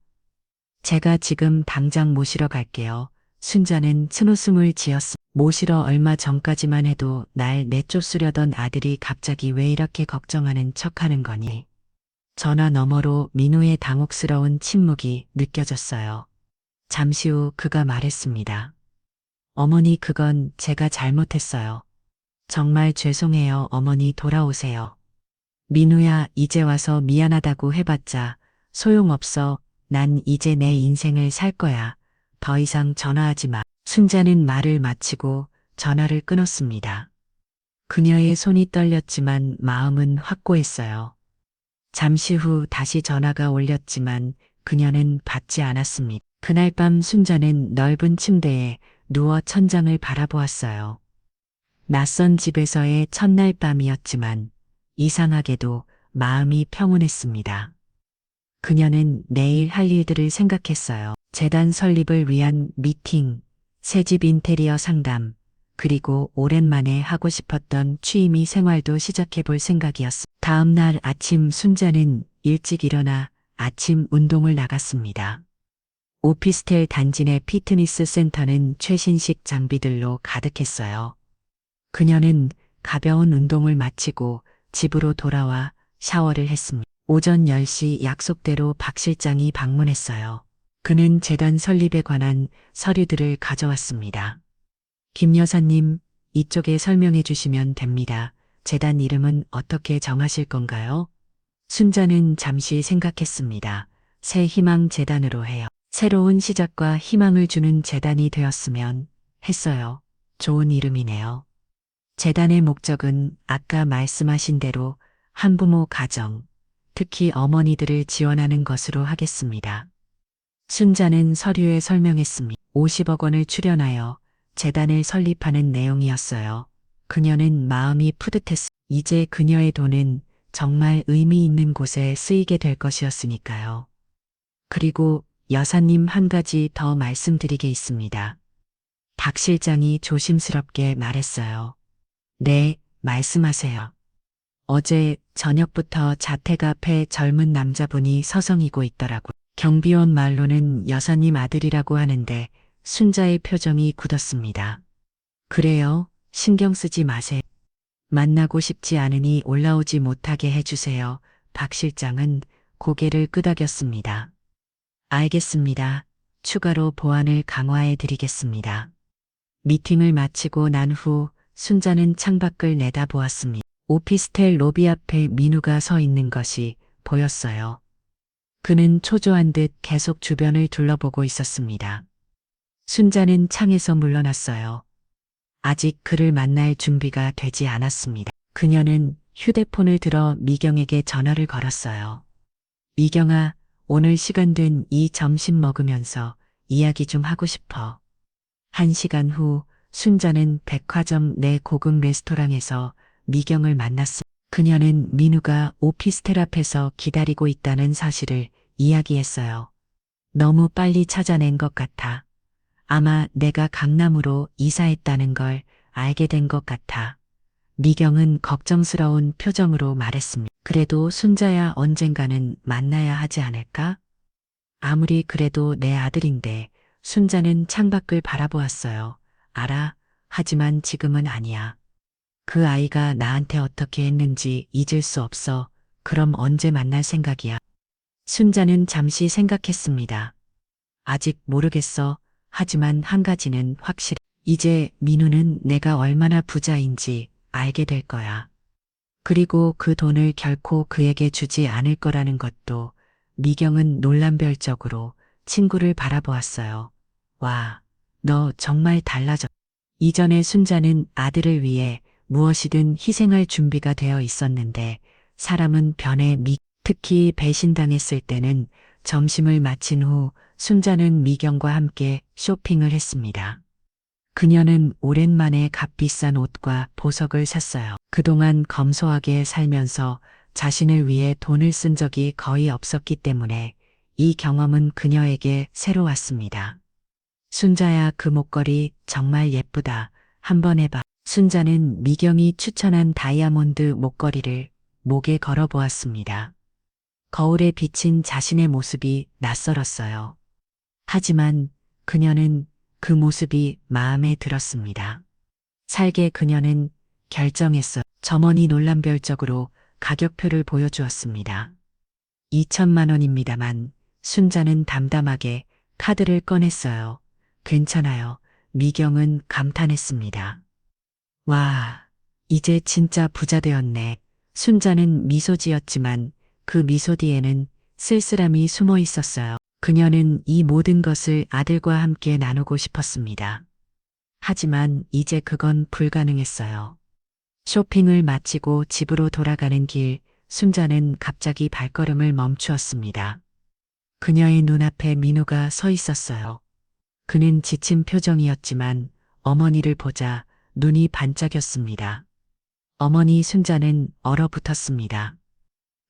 제가 지금 당장 모시러 갈게요. 순자는 스노숨을 지었습니다. 모시러 얼마 전까지만 해도 날 내쫓으려던 아들이 갑자기 왜 이렇게 걱정하는 척하는 거니? 전화 너머로 민우의 당혹스러운 침묵이 느껴졌어요. 잠시 후 그가 말했습니다. 어머니, 그건 제가 잘못했어요. 정말 죄송해요. 어머니, 돌아오세요. 민우야, 이제 와서 미안하다고 해봤자 소용없어. 난 이제 내 인생을 살 거야. 더 이상 전화하지 마. 순자는 말을 마치고 전화를 끊었습니다. 그녀의 손이 떨렸지만 마음은 확고했어요. 잠시 후 다시 전화가 울렸지만 그녀는 받지 않았습니다. 그날 밤 순자는 넓은 침대에 누워 천장을 바라보았어요. 낯선 집에서의 첫날 밤이었지만 이상하게도 마음이 평온했습니다. 그녀는 내일 할 일들을 생각했어요. 재단 설립을 위한 미팅, 새집 인테리어 상담, 그리고 오랜만에 하고 싶었던 취미 생활도 시작해 볼 생각이었습니다. 다음 날 아침 순자는 일찍 일어나 아침 운동을 나갔습니다. 오피스텔 단지 내 피트니스 센터는 최신식 장비들로 가득했어요. 그녀는 가벼운 운동을 마치고 집으로 돌아와 샤워를 했습니다. 오전 10시 약속대로 박 실장이 방문했어요. 그는 재단 설립에 관한 서류들을 가져왔습니다. 김 여사님, 이쪽에 설명해 주시면 됩니다. 재단 이름은 어떻게 정하실 건가요? 순자는 잠시 생각했습니다. 새 희망 재단으로 해요. 새로운 시작과 희망을 주는 재단이 되었으면 했어요. 좋은 이름이네요. 재단의 목적은 아까 말씀하신 대로 한부모 가정, 특히 어머니들을 지원하는 것으로 하겠습니다. 순자는 서류에 설명했습니다. 50억 원을 출연하여 재단을 설립하는 내용이었어요. 그녀는 마음이 푸듯했습니다. 이제 그녀의 돈은 정말 의미 있는 곳에 쓰이게 될 것이었으니까요. 그리고 여사님 한 가지 더 말씀드리게 있습니다. 박 실장이 조심스럽게 말했어요. 네, 말씀하세요. 어제 저녁부터 자택 앞에 젊은 남자분이 서성이고 있더라고요. 경비원 말로는 여사님 아들이라고 하는데 순자의 표정이 굳었습니다. 그래요? 신경 쓰지 마세요. 만나고 싶지 않으니 올라오지 못하게 해주세요. 박 실장은 고개를 끄덕였습니다. 알겠습니다. 추가로 보안을 강화해 드리겠습니다. 미팅을 마치고 난 후 순자는 창밖을 내다보았습니다. 오피스텔 로비 앞에 민우가 서 있는 것이 보였어요. 그는 초조한 듯 계속 주변을 둘러보고 있었습니다. 순자는 창에서 물러났어요. 아직 그를 만날 준비가 되지 않았습니다. 그녀는 휴대폰을 들어 미경에게 전화를 걸었어요. 미경아, 오늘 시간 된 이 점심 먹으면서 이야기 좀 하고 싶어. 1시간 후 순자는 백화점 내 고급 레스토랑에서 미경을 만났습니다. 그녀는 민우가 오피스텔 앞에서 기다리고 있다는 사실을 이야기했어요. 너무 빨리 찾아낸 것 같아. 아마 내가 강남으로 이사했다는 걸 알게 된 것 같아. 미경은 걱정스러운 표정으로 말했습니다. 그래도 순자야 언젠가는 만나야 하지 않을까? 아무리 그래도 내 아들인데. 순자는 창밖을 바라보았어요. 알아. 하지만 지금은 아니야. 그 아이가 나한테 어떻게 했는지 잊을 수 없어. 그럼 언제 만날 생각이야? 순자는 잠시 생각했습니다. 아직 모르겠어. 하지만 한 가지는 확실해. 이제 민우는 내가 얼마나 부자인지 알게 될 거야. 그리고 그 돈을 결코 그에게 주지 않을 거라는 것도. 미경은 놀람별적으로 친구를 바라보았어요. 와, 너 정말 달라졌. 이전에 순자는 아들을 위해 무엇이든 희생할 준비가 되어 있었는데 사람은 변해 특히 배신당했을 때는. 점심을 마친 후 순자는 미경과 함께 쇼핑을 했습니다. 그녀는 오랜만에 값비싼 옷과 보석을 샀어요. 그동안 검소하게 살면서 자신을 위해 돈을 쓴 적이 거의 없었기 때문에 이 경험은 그녀에게 새로웠습니다. 순자야, 그 목걸이 정말 예쁘다. 한번 해봐. 순자는 미경이 추천한 다이아몬드 목걸이를 목에 걸어보았습니다. 거울에 비친 자신의 모습이 낯설었어요. 하지만 그녀는 그 모습이 마음에 들었습니다. 살게 그녀는 결정했어요. 점원이 놀람별적으로 가격표를 보여주었습니다. 2천만 원입니다만 순자는 담담하게 카드를 꺼냈어요. 괜찮아요. 미경은 감탄했습니다. 와, 이제 진짜 부자 되었네. 순자는 미소 지었지만 그 미소 뒤에는 쓸쓸함이 숨어 있었어요. 그녀는 이 모든 것을 아들과 함께 나누고 싶었습니다. 하지만 이제 그건 불가능했어요. 쇼핑을 마치고 집으로 돌아가는 길, 순자는 갑자기 발걸음을 멈추었습니다. 그녀의 눈앞에 민우가 서 있었어요. 그는 지친 표정이었지만 어머니를 보자 눈이 반짝였습니다. 어머니 순자는 얼어붙었습니다.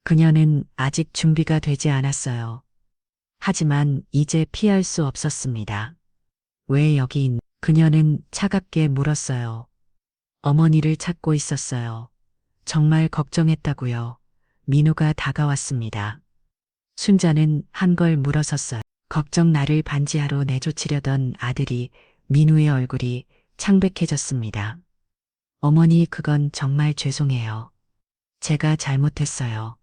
그녀는 아직 준비가 되지 않았어요. 하지만 이제 피할 수 없었습니다. 왜 여기 그녀는 차갑게 물었어요. 어머니를 찾고 있었어요. 정말 걱정했다고요. 민우가 다가왔습니다. 순자는 한걸 물어섰어요. 걱정 나를 반지하로 내쫓으려던 아들이. 민우의 얼굴이 창백해졌습니다. 어머니, 그건 정말 죄송해요. 제가 잘못했어요.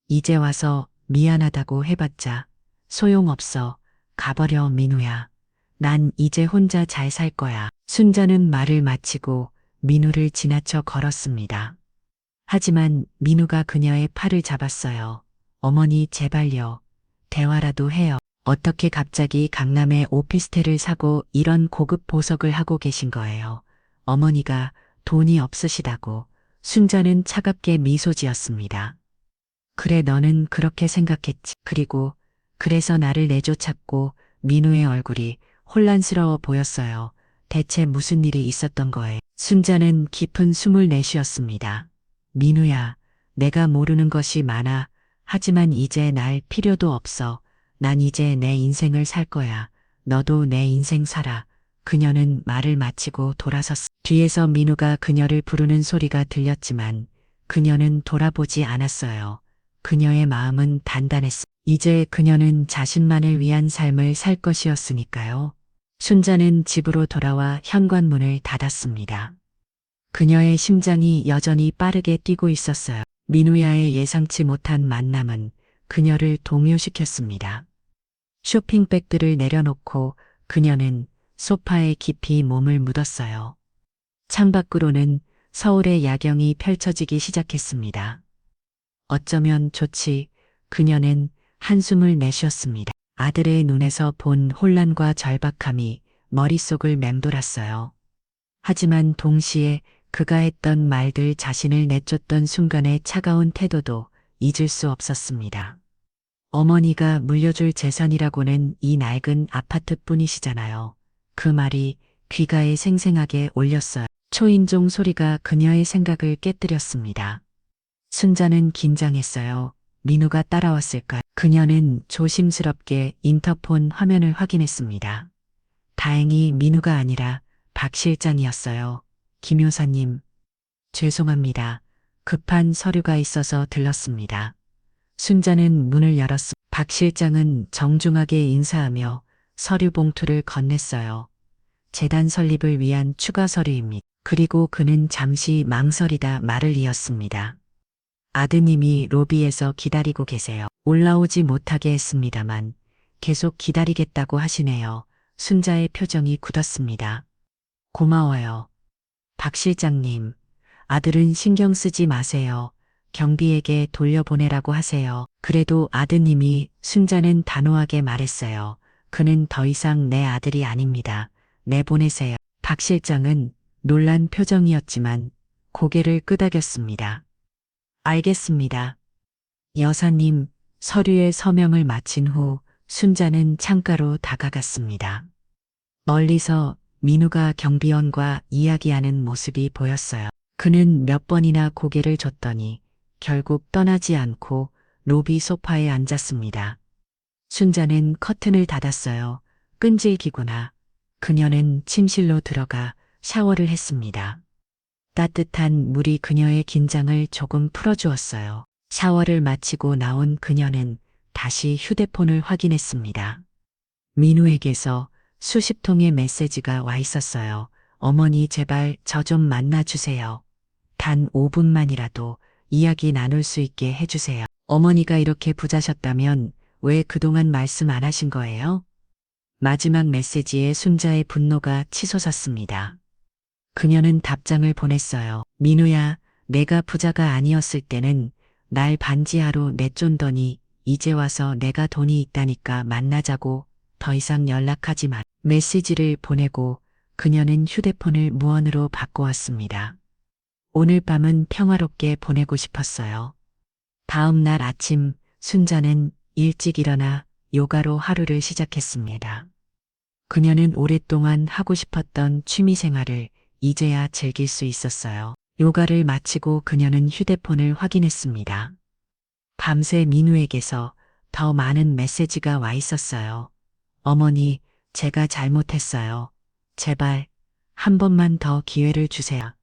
이제 와서 미안하다고 해봤자 소용없어. 가버려, 민우야. 난 이제 혼자 잘 살 거야. 순자는 말을 마치고 민우를 지나쳐 걸었습니다. 하지만 민우가 그녀의 팔을 잡았어요. 어머니, 제발요. 대화라도 해요. 어떻게 갑자기 강남에 오피스텔을 사고 이런 고급 보석을 하고 계신 거예요? 어머니가 돈이 없으시다고. 순자는 차갑게 미소 지었습니다. 그래, 너는 그렇게 생각했지. 그리고 그래서 나를 내쫓았고 민우의 얼굴이 혼란스러워 보였어요. 대체 무슨 일이 있었던 거에? 순자는 깊은 숨을 내쉬었습니다. 민우야, 내가 모르는 것이 많아. 하지만 이제 날 필요도 없어. 난 이제 내 인생을 살 거야. 너도 내 인생 살아. 그녀는 말을 마치고 돌아섰어. 뒤에서 민우가 그녀를 부르는 소리가 들렸지만 그녀는 돌아보지 않았어요. 그녀의 마음은 단단했어. 이제 그녀는 자신만을 위한 삶을 살 것이었으니까요. 순자는 집으로 돌아와 현관문을 닫았습니다. 그녀의 심장이 여전히 빠르게 뛰고 있었어요. 민우야의 예상치 못한 만남은 그녀를 동요시켰습니다. 쇼핑백들을 내려놓고 그녀는 소파에 깊이 몸을 묻었어요. 창밖으로는 서울의 야경이 펼쳐지기 시작했습니다. 어쩌면 좋지. 그녀는 한숨을 내쉬었습니다. 아들의 눈에서 본 혼란과 절박함이 머릿속을 맴돌았어요. 하지만 동시에 그가 했던 말들, 자신을 내쫓던 순간의 차가운 태도도 잊을 수 없었습니다. 어머니가 물려줄 재산이라고는 이 낡은 아파트뿐이시잖아요. 그 말이 귀가에 생생하게 울렸어요. 초인종 소리가 그녀의 생각을 깨뜨렸습니다. 순자는 긴장했어요. 민우가 따라왔을까? 그녀는 조심스럽게 인터폰 화면을 확인했습니다. 다행히 민우가 아니라 박 실장이었어요. 김 여사님, 죄송합니다. 급한 서류가 있어서 들렀습니다. 순자는 문을 열었습니다. 박 실장은 정중하게 인사하며 서류 봉투를 건넸어요. 재단 설립을 위한 추가 서류입니다. 그리고 그는 잠시 망설이다 말을 이었습니다. 아드님이 로비에서 기다리고 계세요. 올라오지 못하게 했습니다만 계속 기다리겠다고 하시네요. 순자의 표정이 굳었습니다. 고마워요. 박 실장님, 아들은 신경 쓰지 마세요. 경비에게 돌려보내라고 하세요. 그래도 아드님이, 순자는 단호하게 말했어요. 그는 더 이상 내 아들이 아닙니다. 내보내세요. 박 실장은 놀란 표정이었지만 고개를 끄덕였습니다. 알겠습니다. 여사님, 서류에 서명을 마친 후 순자는 창가로 다가갔습니다. 멀리서 민우가 경비원과 이야기하는 모습이 보였어요. 그는 몇 번이나 고개를 줬더니 결국 떠나지 않고 로비 소파에 앉았습니다. 순자는 커튼을 닫았어요. 끈질기구나. 그녀는 침실로 들어가 샤워를 했습니다. 따뜻한 물이 그녀의 긴장을 조금 풀어주었어요. 샤워를 마치고 나온 그녀는 다시 휴대폰을 확인했습니다. 민우에게서 수십 통의 메시지가 와 있었어요. 어머니, 제발 저 좀 만나주세요. 단 5분만이라도 이야기 나눌 수 있게 해주세요. 어머니가 이렇게 부자셨다면 왜 그동안 말씀 안 하신 거예요? 마지막 메시지에 순자의 분노가 치솟았습니다. 그녀는 답장을 보냈어요. 민우야, 내가 부자가 아니었을 때는 날 반지하로 내쫓더니 이제 와서 내가 돈이 있다니까 만나자고. 더 이상 연락하지 마. 메시지를 보내고 그녀는 휴대폰을 무언으로 바꿔왔습니다. 오늘 밤은 평화롭게 보내고 싶었어요. 다음 날 아침 순자는 일찍 일어나 요가로 하루를 시작했습니다. 그녀는 오랫동안 하고 싶었던 취미 생활을 이제야 즐길 수 있었어요. 요가를 마치고 그녀는 휴대폰을 확인했습니다. 밤새 민우에게서 더 많은 메시지가 와 있었어요. 어머니, 제가 잘못했어요. 제발 한 번만 더 기회를 주세요.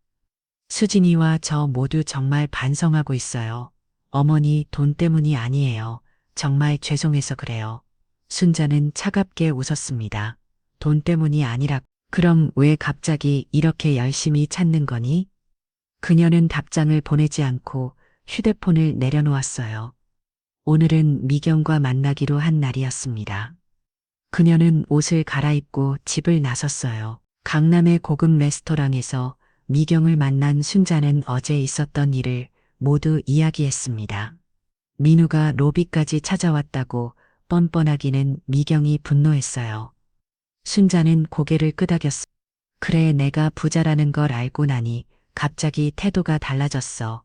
수진이와 저 모두 정말 반성하고 있어요. 어머니, 돈 때문이 아니에요. 정말 죄송해서 그래요. 순자는 차갑게 웃었습니다. 돈 때문이 아니라. 그럼 왜 갑자기 이렇게 열심히 찾는 거니? 그녀는 답장을 보내지 않고 휴대폰을 내려놓았어요. 오늘은 미경과 만나기로 한 날이었습니다. 그녀는 옷을 갈아입고 집을 나섰어요. 강남의 고급 레스토랑에서 미경을 만난 순자는 어제 있었던 일을 모두 이야기했습니다. 민우가 로비까지 찾아왔다고 뻔뻔하기는 미경이 분노했어요. 순자는 고개를 끄덕였어. 그래, 내가 부자라는 걸 알고 나니 갑자기 태도가 달라졌어.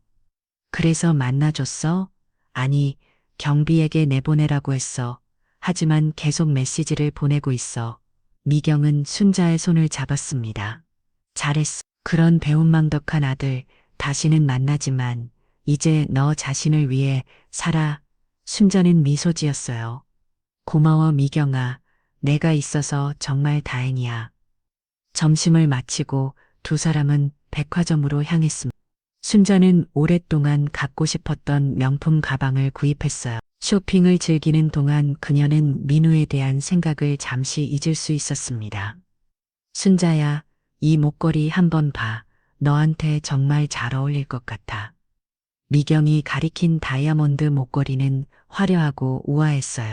그래서 만나줬어? 아니, 경비에게 내보내라고 했어. 하지만 계속 메시지를 보내고 있어. 미경은 순자의 손을 잡았습니다. 잘했어. 그런 배은망덕한 아들 다시는 만나지만 이제 너 자신을 위해 살아. 순자는 미소 지었어요. 고마워 미경아. 내가 있어서 정말 다행이야. 점심을 마치고 두 사람은 백화점으로 향했습니다. 순자는 오랫동안 갖고 싶었던 명품 가방을 구입했어요. 쇼핑을 즐기는 동안 그녀는 민우에 대한 생각을 잠시 잊을 수 있었습니다. 순자야, 이 목걸이 한번 봐. 너한테 정말 잘 어울릴 것 같아. 미경이 가리킨 다이아몬드 목걸이는 화려하고 우아했어요.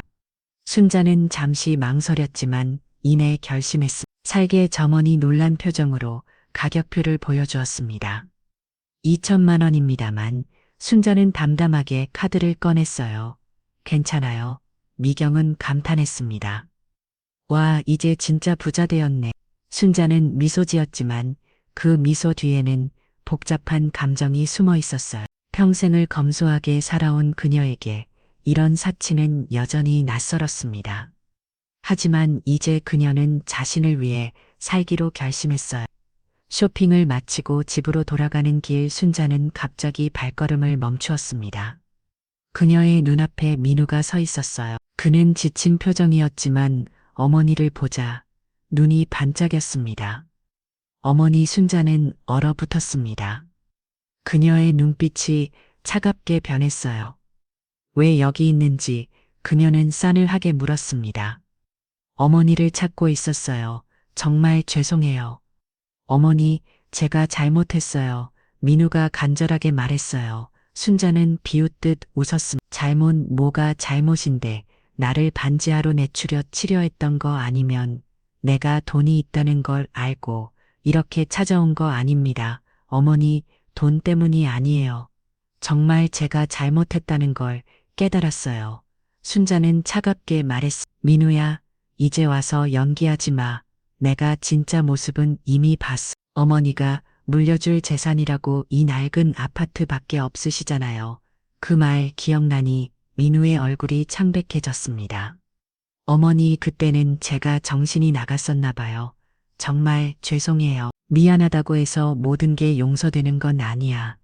순자는 잠시 망설였지만 이내 결심했습니다. 살게 점원이 놀란 표정으로 가격표를 보여주었습니다. 2천만 원입니다만 순자는 담담하게 카드를 꺼냈어요. 괜찮아요. 미경은 감탄했습니다. 와, 이제 진짜 부자 되었네. 순자는 미소 지었지만 그 미소 뒤에는 복잡한 감정이 숨어 있었어요. 평생을 검소하게 살아온 그녀에게 이런 사치는 여전히 낯설었습니다. 하지만 이제 그녀는 자신을 위해 살기로 결심했어요. 쇼핑을 마치고 집으로 돌아가는 길 순자는 갑자기 발걸음을 멈추었습니다. 그녀의 눈앞에 민우가 서 있었어요. 그는 지친 표정이었지만 어머니를 보자 눈이 반짝였습니다. 어머니 순자는 얼어붙었습니다. 그녀의 눈빛이 차갑게 변했어요. 왜 여기 있는지 그녀는 싸늘하게 물었습니다. 어머니를 찾고 있었어요. 정말 죄송해요. 어머니, 제가 잘못했어요. 민우가 간절하게 말했어요. 순자는 비웃듯 웃었습니다. 잘못 뭐가 잘못인데 나를 반지하로 내추려 치려했던 거 아니면 내가 돈이 있다는 걸 알고 이렇게 찾아온 거 아닙니다. 어머니, 돈 때문이 아니에요. 정말 제가 잘못했다는 걸 깨달았어요. 순자는 차갑게 말했습니다. 민우야, 이제 와서 연기하지 마. 내가 진짜 모습은 이미 봤어. 어머니가 물려줄 재산이라고 이 낡은 아파트밖에 없으시잖아요. 그 말 기억나니 민우의 얼굴이 창백해졌습니다. 어머니, 그때는 제가 정신이 나갔었나 봐요. 정말 죄송해요. 미안하다고 해서 모든 게 용서되는 건 아니야.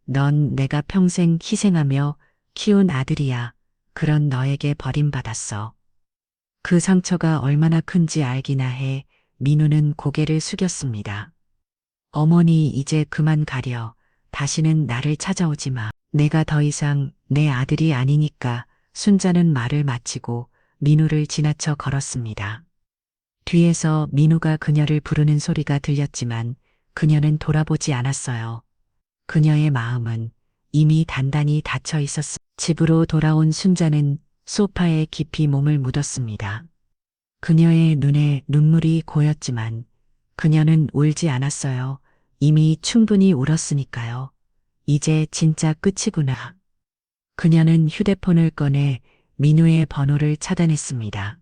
넌 내가 평생 희생하며 키운 아들이야. 그런 너에게 버림받았어. 그 상처가 얼마나 큰지 알기나 해. 민우는 고개를 숙였습니다. 어머니, 이제 그만 가려. 다시는 나를 찾아오지 마. 내가 더 이상 내 아들이 아니니까. 순자는 말을 마치고 민우를 지나쳐 걸었습니다. 뒤에서 민우가 그녀를 부르는 소리가 들렸지만 그녀는 돌아보지 않았어요. 그녀의 마음은 이미 단단히 닫혀 있었습니다. 집으로 돌아온 순자는 소파에 깊이 몸을 묻었습니다. 그녀의 눈에 눈물이 고였지만 그녀는 울지 않았어요. 이미 충분히 울었으니까요. 이제 진짜 끝이구나. 그녀는 휴대폰을 꺼내 민우의 번호를 차단했습니다.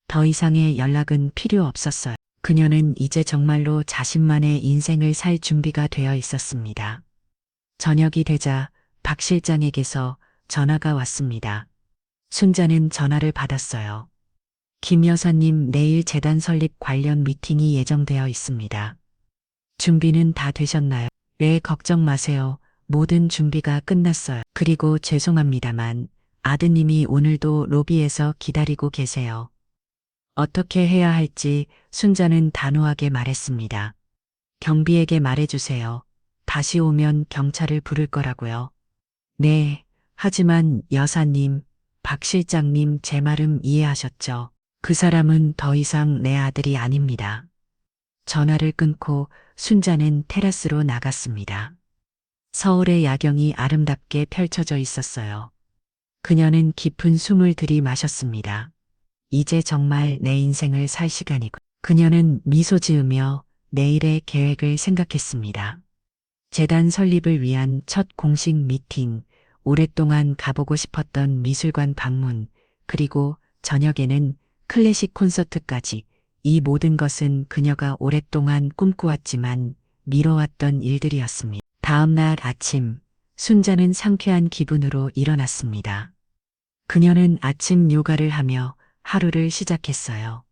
더 이상의 연락은 필요 없었어요. 그녀는 이제 정말로 자신만의 인생을 살 준비가 되어 있었습니다. 저녁이 되자 박 실장에게서 전화가 왔습니다. 순자는 전화를 받았어요. 김 여사님, 내일 재단 설립 관련 미팅이 예정되어 있습니다. 준비는 다 되셨나요? 네, 걱정 마세요. 모든 준비가 끝났어요. 그리고 죄송합니다만 아드님이 오늘도 로비에서 기다리고 계세요. 어떻게 해야 할지 순자는 단호하게 말했습니다. 경비에게 말해주세요. 다시 오면 경찰을 부를 거라고요. 네, 하지만 여사님, 박 실장님 제 말은 이해하셨죠? 그 사람은 더 이상 내 아들이 아닙니다. 전화를 끊고 순자는 테라스로 나갔습니다. 서울의 야경이 아름답게 펼쳐져 있었어요. 그녀는 깊은 숨을 들이마셨습니다. 이제 정말 내 인생을 살 시간이고. 그녀는 미소 지으며 내일의 계획을 생각했습니다. 재단 설립을 위한 첫 공식 미팅, 오랫동안 가보고 싶었던 미술관 방문, 그리고 저녁에는 클래식 콘서트까지. 이 모든 것은 그녀가 오랫동안 꿈꾸었지만 미뤄왔던 일들이었습니다. 다음 날 아침, 순자는 상쾌한 기분으로 일어났습니다. 그녀는 아침 요가를 하며 하루를 시작했어요.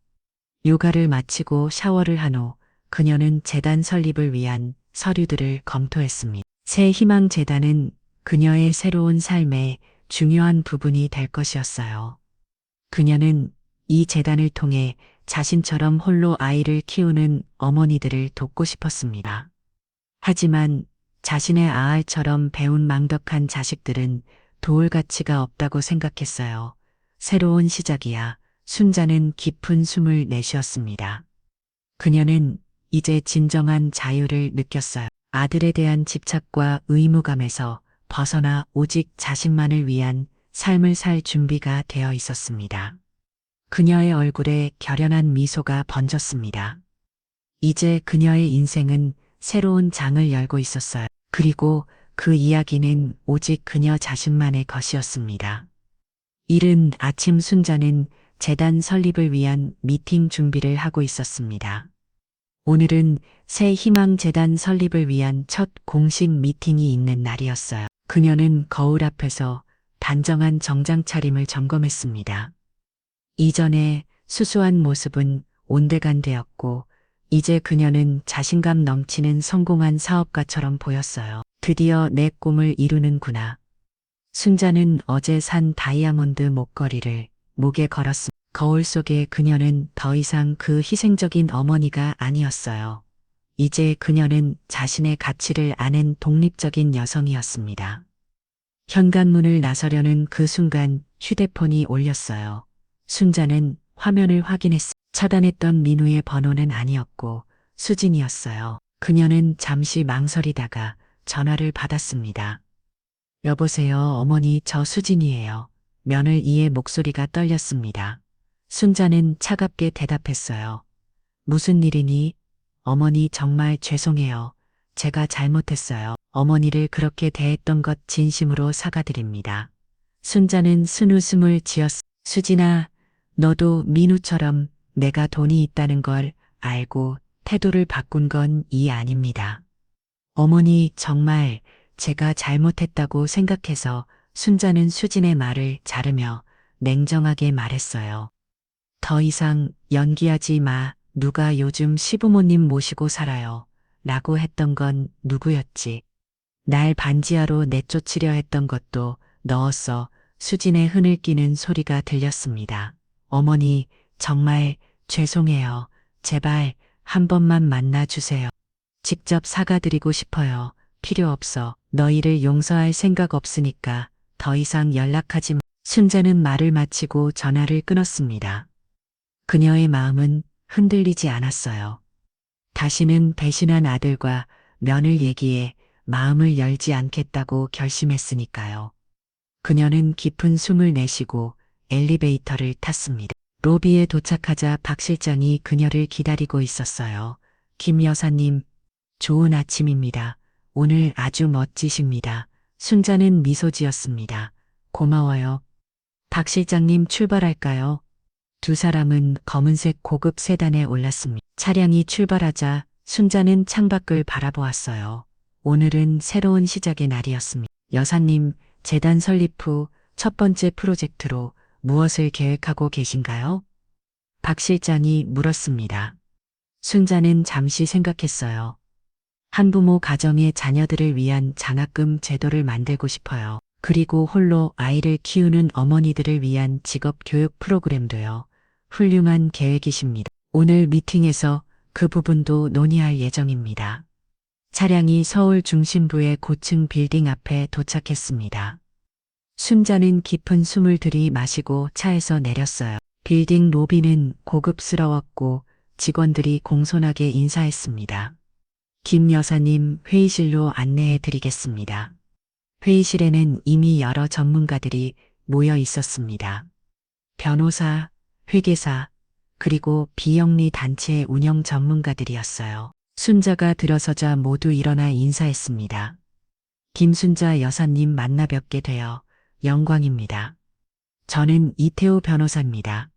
요가를 마치고 샤워를 한 후 그녀는 재단 설립을 위한 서류들을 검토했습니다. 새 희망 재단은 그녀의 새로운 삶의 중요한 부분이 될 것이었어요. 그녀는 이 재단을 통해 자신처럼 홀로 아이를 키우는 어머니들을 돕고 싶었습니다. 하지만 자신의 아알처럼 배은망덕한 자식들은 도울 가치가 없다고 생각했어요. 새로운 시작이야. 순자는 깊은 숨을 내쉬었습니다. 그녀는 이제 진정한 자유를 느꼈어요. 아들에 대한 집착과 의무감에서 벗어나 오직 자신만을 위한 삶을 살 준비가 되어 있었습니다. 그녀의 얼굴에 결연한 미소가 번졌습니다. 이제 그녀의 인생은 새로운 장을 열고 있었어요. 그리고 그 이야기는 오직 그녀 자신만의 것이었습니다. 이른 아침 순자는 재단 설립을 위한 미팅 준비를 하고 있었습니다. 오늘은 새 희망 재단 설립을 위한 첫 공식 미팅이 있는 날이었어요. 그녀는 거울 앞에서 단정한 정장 차림을 점검했습니다. 이전의 수수한 모습은 온데간데였고 이제 그녀는 자신감 넘치는 성공한 사업가처럼 보였어요. 드디어 내 꿈을 이루는구나. 순자는 어제 산 다이아몬드 목걸이를 목에 걸었습니다. 거울 속의 그녀는 더 이상 그 희생적인 어머니가 아니었어요. 이제 그녀는 자신의 가치를 아는 독립적인 여성이었습니다. 현관문을 나서려는 그 순간 휴대폰이 울렸어요. 순자는 화면을 확인했습니다. 차단했던 민우의 번호는 아니었고 수진이었어요. 그녀는 잠시 망설이다가 전화를 받았습니다. 여보세요, 어머니, 저 수진이에요. 며느리 이의 목소리가 떨렸습니다. 순자는 차갑게 대답했어요. 무슨 일이니? 어머니 정말 죄송해요. 제가 잘못했어요. 어머니를 그렇게 대했던 것 진심으로 사과드립니다. 순자는 쓴웃음을 지었습니다. 수진아, 너도 민우처럼 내가 돈이 있다는 걸 알고 태도를 바꾼 건 이 아닙니다. 어머니 정말 제가 잘못했다고 생각해서 순자는 수진의 말을 자르며 냉정하게 말했어요. 더 이상 연기하지 마. 누가 요즘 시부모님 모시고 살아요. 라고 했던 건 누구였지? 날 반지하로 내쫓으려 했던 것도 넣었어. 수진의 흔을 끼는 소리가 들렸습니다. 어머니, 정말 죄송해요. 제발 한 번만 만나주세요. 직접 사과드리고 싶어요. 필요 없어. 너희를 용서할 생각 없으니까 더 이상 연락하지 마. 순자는 말을 마치고 전화를 끊었습니다. 그녀의 마음은 흔들리지 않았어요. 다시는 배신한 아들과 며느리 얘기에 마음을 열지 않겠다고 결심했으니까요. 그녀는 깊은 숨을 내쉬고 엘리베이터를 탔습니다. 로비에 도착하자 박 실장이 그녀를 기다리고 있었어요. 김 여사님, 좋은 아침입니다. 오늘 아주 멋지십니다. 순자는 미소 지었습니다. 고마워요. 박 실장님 출발할까요? 두 사람은 검은색 고급 세단에 올랐습니다. 차량이 출발하자 순자는 창밖을 바라보았어요. 오늘은 새로운 시작의 날이었습니다. 여사님, 재단 설립 후 첫 번째 프로젝트로 무엇을 계획하고 계신가요? 박 실장이 물었습니다. 순자는 잠시 생각했어요. 한부모 가정의 자녀들을 위한 장학금 제도를 만들고 싶어요. 그리고 홀로 아이를 키우는 어머니들을 위한 직업 교육 프로그램도요. 훌륭한 계획이십니다. 오늘 미팅에서 그 부분도 논의할 예정입니다. 차량이 서울 중심부의 고층 빌딩 앞에 도착했습니다. 순자는 깊은 숨을 들이마시고 차에서 내렸어요. 빌딩 로비는 고급스러웠고 직원들이 공손하게 인사했습니다. 김 여사님, 회의실로 안내해 드리겠습니다. 회의실에는 이미 여러 전문가들이 모여 있었습니다. 변호사, 회계사, 그리고 비영리 단체의 운영 전문가들이었어요. 순자가 들어서자 모두 일어나 인사했습니다. 김순자 여사님 만나 뵙게 되어 영광입니다. 저는 이태우 변호사입니다.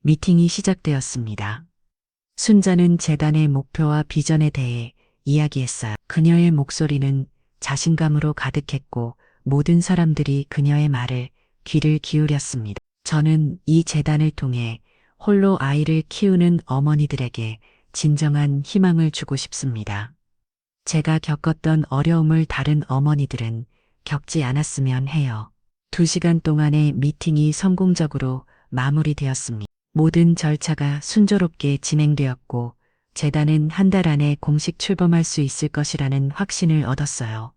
미팅이 시작되었습니다. 순자는 재단의 목표와 비전에 대해 이야기했어요. 그녀의 목소리는 자신감으로 가득했고 모든 사람들이 그녀의 말을 귀를 기울였습니다. 저는 이 재단을 통해 홀로 아이를 키우는 어머니들에게 진정한 희망을 주고 싶습니다. 제가 겪었던 어려움을 다른 어머니들은 겪지 않았으면 해요. 2시간 동안의 미팅이 성공적으로 마무리되었습니다. 모든 절차가 순조롭게 진행되었고 재단은 한 달 안에 공식 출범할 수 있을 것이라는 확신을 얻었어요.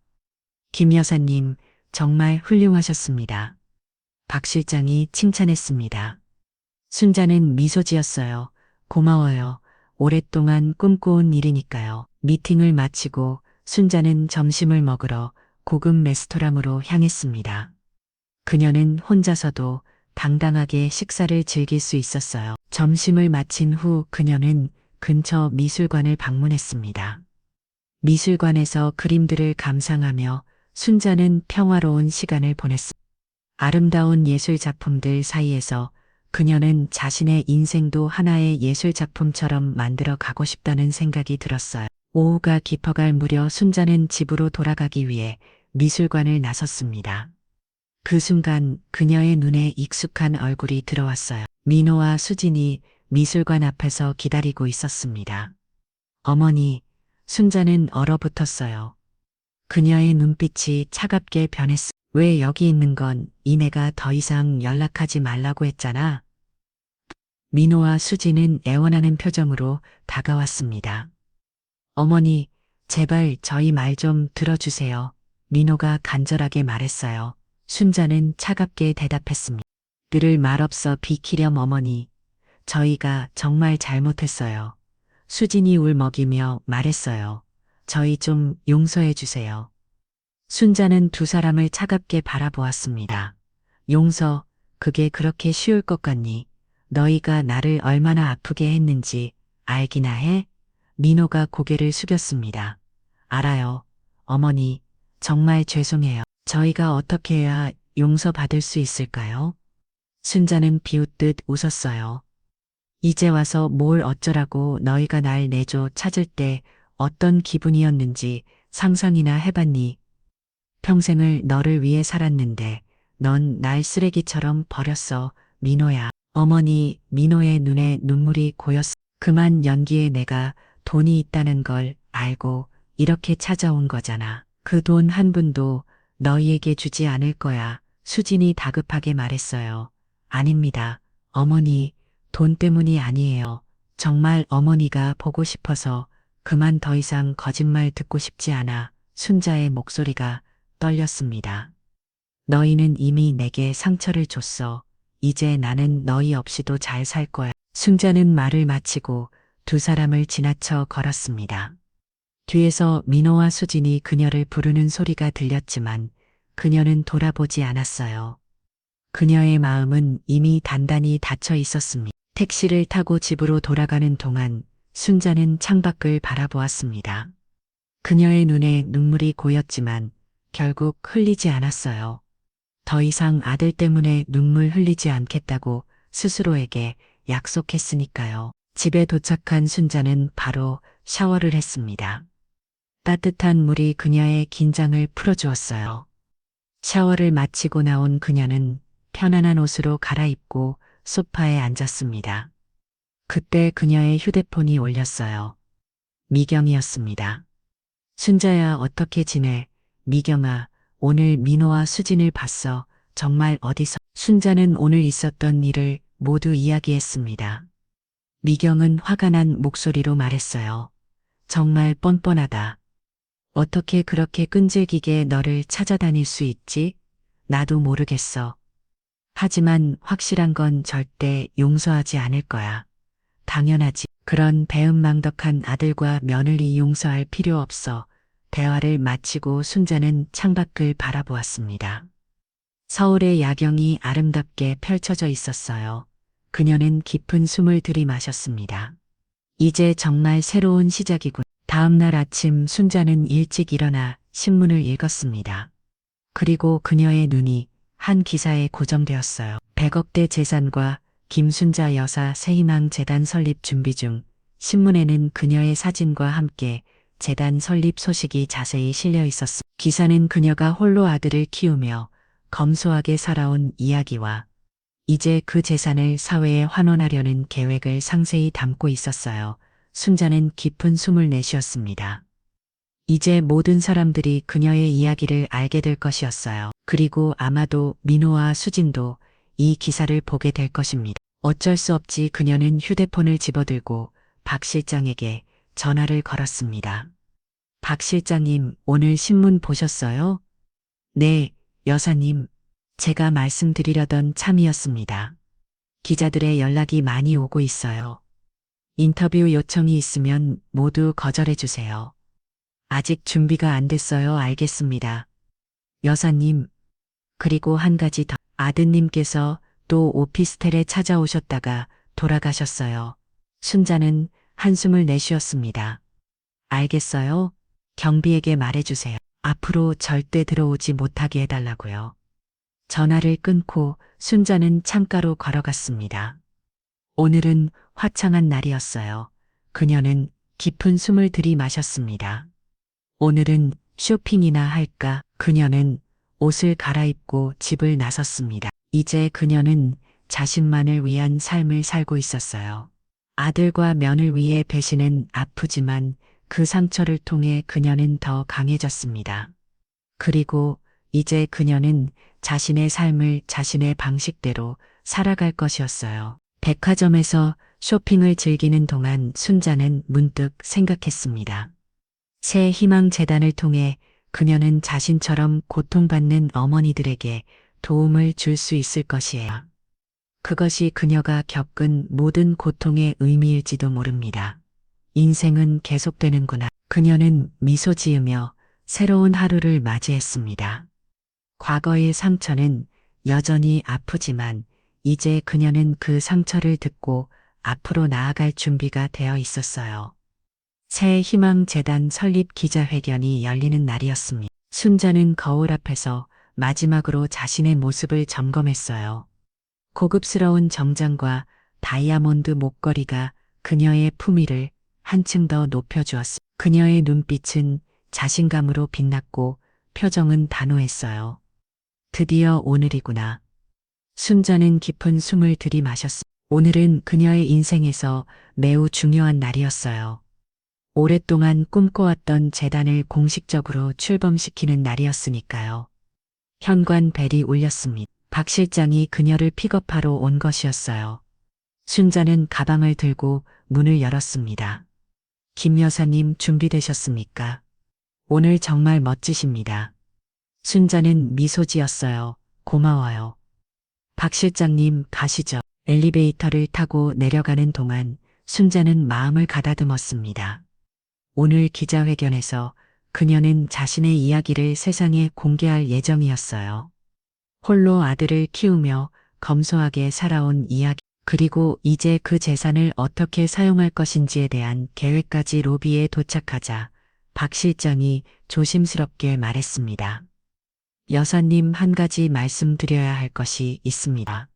김 여사님, 정말 훌륭하셨습니다. 박 실장이 칭찬했습니다. 순자는 미소 지었어요. 고마워요. 오랫동안 꿈꿔온 일이니까요. 미팅을 마치고 순자는 점심을 먹으러 고급 레스토랑으로 향했습니다. 그녀는 혼자서도 당당하게 식사를 즐길 수 있었어요. 점심을 마친 후 그녀는 근처 미술관을 방문했습니다. 미술관에서 그림들을 감상하며 순자는 평화로운 시간을 보냈습니다. 아름다운 예술 작품들 사이에서 그녀는 자신의 인생도 하나의 예술 작품처럼 만들어 가고 싶다는 생각이 들었어요. 오후가 깊어갈 무렵 순자는 집으로 돌아가기 위해 미술관을 나섰습니다. 그 순간 그녀의 눈에 익숙한 얼굴이 들어왔어요. 민호와 수진이 미술관 앞에서 기다리고 있었습니다. 어머니, 순자는 얼어붙었어요. 그녀의 눈빛이 차갑게 변했어. 왜 여기 있는 건 이내가 더 이상 연락하지 말라고 했잖아. 민호와 수진은 애원하는 표정으로 다가왔습니다. 어머니, 제발 저희 말 좀 들어주세요. 민호가 간절하게 말했어요. 순자는 차갑게 대답했습니다. 그를 말없어 비키렴 어머니. 저희가 정말 잘못했어요. 수진이 울먹이며 말했어요. 저희 좀 용서해 주세요. 순자는 두 사람을 차갑게 바라보았습니다. 용서, 그게 그렇게 쉬울 것 같니? 너희가 나를 얼마나 아프게 했는지 알기나 해? 민호가 고개를 숙였습니다. 알아요. 어머니, 정말 죄송해요. 저희가 어떻게 해야 용서받을 수 있을까요? 순자는 비웃듯 웃었어요. 이제 와서 뭘 어쩌라고 너희가 날 내줘 찾을 때 어떤 기분이었는지 상상이나 해봤니? 평생을 너를 위해 살았는데 넌 날 쓰레기처럼 버렸어, 민호야. 어머니, 민호의 눈에 눈물이 고였어. 그만 연기에 내가 돈이 있다는 걸 알고 이렇게 찾아온 거잖아. 그 돈 한 푼도 너희에게 주지 않을 거야. 수진이 다급하게 말했어요. 아닙니다. 어머니, 돈 때문이 아니에요. 정말 어머니가 보고 싶어서 그만 더 이상 거짓말 듣고 싶지 않아. 순자의 목소리가 떨렸습니다. 너희는 이미 내게 상처를 줬어. 이제 나는 너희 없이도 잘 살 거야. 순자는 말을 마치고 두 사람을 지나쳐 걸었습니다. 뒤에서 민호와 수진이 그녀를 부르는 소리가 들렸지만 그녀는 돌아보지 않았어요. 그녀의 마음은 이미 단단히 닫혀 있었습니다. 택시를 타고 집으로 돌아가는 동안 순자는 창밖을 바라보았습니다. 그녀의 눈에 눈물이 고였지만 결국 흘리지 않았어요. 더 이상 아들 때문에 눈물 흘리지 않겠다고 스스로에게 약속했으니까요. 집에 도착한 순자는 바로 샤워를 했습니다. 따뜻한 물이 그녀의 긴장을 풀어주었어요. 샤워를 마치고 나온 그녀는 편안한 옷으로 갈아입고 소파에 앉았습니다. 그때 그녀의 휴대폰이 울렸어요. 미경이었습니다. 순자야, 어떻게 지내? 미경아, 오늘 민호와 수진을 봤어. 정말 어디서? 순자는 오늘 있었던 일을 모두 이야기했습니다. 미경은 화가 난 목소리로 말했어요. 정말 뻔뻔하다. 어떻게 그렇게 끈질기게 너를 찾아다닐 수 있지? 나도 모르겠어. 하지만 확실한 건 절대 용서하지 않을 거야. 당연하지. 그런 배은망덕한 아들과 며느리 용서할 필요 없어. 대화를 마치고 순자는 창밖을 바라보았습니다. 서울의 야경이 아름답게 펼쳐져 있었어요. 그녀는 깊은 숨을 들이마셨습니다. 이제 정말 새로운 시작이군. 다음 날 아침 순자는 일찍 일어나 신문을 읽었습니다. 그리고 그녀의 눈이 한 기사에 고정되었어요. 100억대 재산과 김순자 여사 새희망 재단 설립 준비 중. 신문에는 그녀의 사진과 함께 재단 설립 소식이 자세히 실려 있었습니다. 기사는 그녀가 홀로 아들을 키우며 검소하게 살아온 이야기와 이제 그 재산을 사회에 환원하려는 계획을 상세히 담고 있었어요. 순자는 깊은 숨을 내쉬었습니다. 이제 모든 사람들이 그녀의 이야기를 알게 될 것이었어요. 그리고 아마도 민호와 수진도 이 기사를 보게 될 것입니다. 어쩔 수 없이 그녀는 휴대폰을 집어들고 박 실장에게 전화를 걸었습니다. 박 실장님, 오늘 신문 보셨어요? 네, 여사님. 제가 말씀드리려던 참이었습니다. 기자들의 연락이 많이 오고 있어요. 인터뷰 요청이 있으면 모두 거절해 주세요. 아직 준비가 안 됐어요. 알겠습니다. 여사님, 그리고 한 가지 더. 아드님께서 또 오피스텔에 찾아오셨다가 돌아가셨어요. 순자는 한숨을 내쉬었습니다. 알겠어요? 경비에게 말해주세요. 앞으로 절대 들어오지 못하게 해달라고요. 전화를 끊고 순자는 창가로 걸어갔습니다. 오늘은 화창한 날이었어요. 그녀는 깊은 숨을 들이마셨습니다. 오늘은 쇼핑이나 할까? 그녀는 옷을 갈아입고 집을 나섰습니다. 이제 그녀는 자신만을 위한 삶을 살고 있었어요. 아들과 며느리 위해 배신은 아프지만 그 상처를 통해 그녀는 더 강해졌습니다. 그리고 이제 그녀는 자신의 삶을 자신의 방식대로 살아갈 것이었어요. 백화점에서 쇼핑을 즐기는 동안 순자는 문득 생각했습니다. 새 희망 재단을 통해 그녀는 자신처럼 고통받는 어머니들에게 도움을 줄 수 있을 것이에요. 그것이 그녀가 겪은 모든 고통의 의미일지도 모릅니다. 인생은 계속되는구나. 그녀는 미소 지으며 새로운 하루를 맞이했습니다. 과거의 상처는 여전히 아프지만 이제 그녀는 그 상처를 딛고 앞으로 나아갈 준비가 되어 있었어요. 새 희망 재단 설립 기자회견이 열리는 날이었습니다. 순자는 거울 앞에서 마지막으로 자신의 모습을 점검했어요. 고급스러운 정장과 다이아몬드 목걸이가 그녀의 품위를 한층 더 높여주었습니다. 그녀의 눈빛은 자신감으로 빛났고 표정은 단호했어요. 드디어 오늘이구나. 순자는 깊은 숨을 들이마셨습니다. 오늘은 그녀의 인생에서 매우 중요한 날이었어요. 오랫동안 꿈꿔왔던 재단을 공식적으로 출범시키는 날이었으니까요. 현관 벨이 울렸습니다. 박 실장이 그녀를 픽업하러 온 것이었어요. 순자는 가방을 들고 문을 열었습니다. 김 여사님 준비되셨습니까? 오늘 정말 멋지십니다. 순자는 미소 지었어요. 고마워요. 박 실장님 가시죠. 엘리베이터를 타고 내려가는 동안 순자는 마음을 가다듬었습니다. 오늘 기자회견에서 그녀는 자신의 이야기를 세상에 공개할 예정이었어요. 홀로 아들을 키우며 검소하게 살아온 이야기, 그리고 이제 그 재산을 어떻게 사용할 것인지에 대한 계획까지. 로비에 도착하자 박 실장이 조심스럽게 말했습니다. 여사님, 한 가지 말씀드려야 할 것이 있습니다.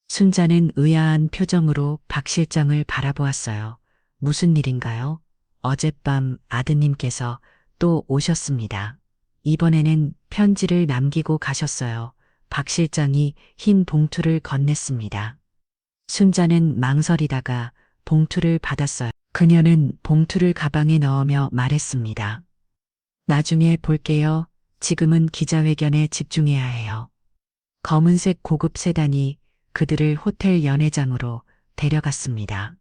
순자는 의아한 표정으로 박 실장을 바라보았어요. 무슨 일인가요? 어젯밤 아드님께서 또 오셨습니다. 이번에는 편지를 남기고 가셨어요. 박 실장이 흰 봉투를 건넸습니다. 순자는 망설이다가 봉투를 받았어요. 그녀는 봉투를 가방에 넣으며 말했습니다. 나중에 볼게요. 지금은 기자회견에 집중해야 해요. 검은색 고급 세단이 그들을 호텔 연회장으로 데려갔습니다.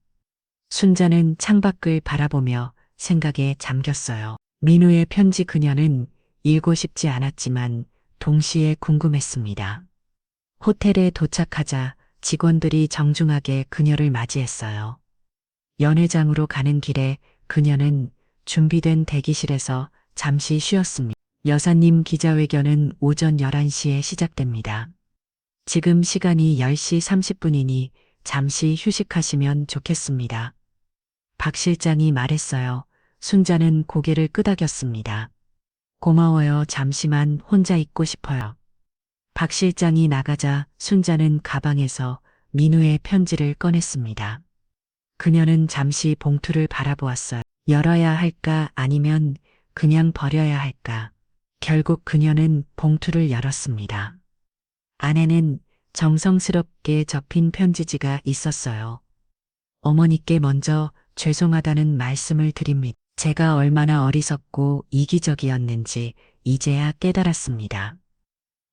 순자는 창밖을 바라보며 생각에 잠겼어요. 민우의 편지. 그녀는 읽고 싶지 않았지만 동시에 궁금했습니다. 호텔에 도착하자 직원들이 정중하게 그녀를 맞이했어요. 연회장으로 가는 길에 그녀는 준비된 대기실에서 잠시 쉬었습니다. 여사님, 기자회견은 오전 11시에 시작됩니다. 지금 시간이 10시 30분이니 잠시 휴식하시면 좋겠습니다. 박 실장이 말했어요. 순자는 고개를 끄덕였습니다. 고마워요. 잠시만 혼자 있고 싶어요. 박 실장이 나가자 순자는 가방에서 민우의 편지를 꺼냈습니다. 그녀는 잠시 봉투를 바라보았어요. 열어야 할까 아니면 그냥 버려야 할까. 결국 그녀는 봉투를 열었습니다. 안에는 정성스럽게 접힌 편지지가 있었어요. 어머니께 먼저 죄송하다는 말씀을 드립니다. 제가 얼마나 어리석고 이기적이었는지 이제야 깨달았습니다.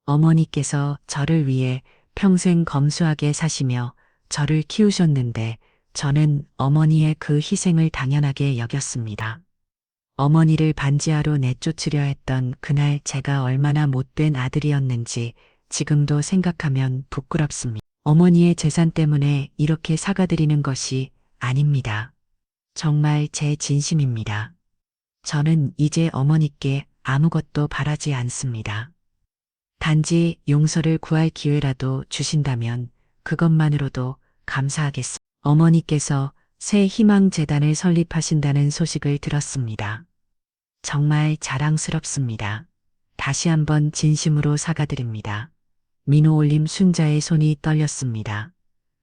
어머니께서 저를 위해 평생 검소하게 사시며 저를 키우셨는데 저는 어머니의 그 희생을 당연하게 여겼습니다. 어머니를 반지하로 내쫓으려 했던 그날 제가 얼마나 못된 아들이었는지 지금도 생각하면 부끄럽습니다. 어머니의 재산 때문에 이렇게 사과드리는 것이 아닙니다. 정말 제 진심입니다. 저는 이제 어머니께 아무것도 바라지 않습니다. 단지 용서를 구할 기회라도 주신다면 그것만으로도 감사하겠습니다. 어머니께서 새 희망재단을 설립하신다는 소식을 들었습니다. 정말 자랑스럽습니다. 다시 한번 진심으로 사과드립니다. 민호 올림 순자의 손이 떨렸습니다.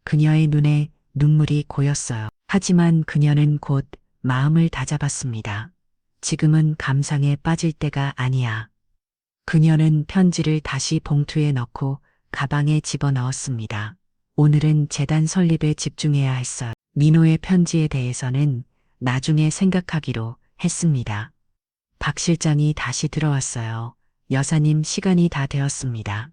그녀의 눈에 눈물이 고였어요. 하지만 그녀는 곧 마음을 다잡았습니다. 지금은 감상에 빠질 때가 아니야. 그녀는 편지를 다시 봉투에 넣고 가방에 집어넣었습니다. 오늘은 재단 설립에 집중해야 했어요. 민호의 편지에 대해서는 나중에 생각하기로 했습니다. 박 실장이 다시 들어왔어요. 여사님, 시간이 다 되었습니다.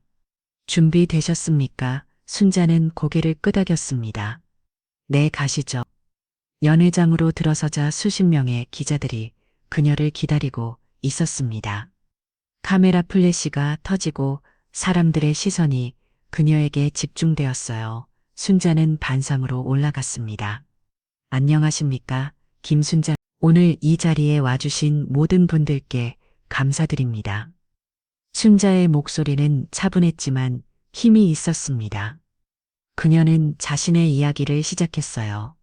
준비되셨습니까? 순자는 고개를 끄덕였습니다. 네, 가시죠. 연회장으로 들어서자 수십 명의 기자들이 그녀를 기다리고 있었습니다. 카메라 플래시가 터지고 사람들의 시선이 그녀에게 집중되었어요. 순자는 반상으로 올라갔습니다. 안녕하십니까, 김순자. 오늘 이 자리에 와주신 모든 분들께 감사드립니다. 순자의 목소리는 차분했지만 힘이 있었습니다. 그녀는 자신의 이야기를 시작했어요.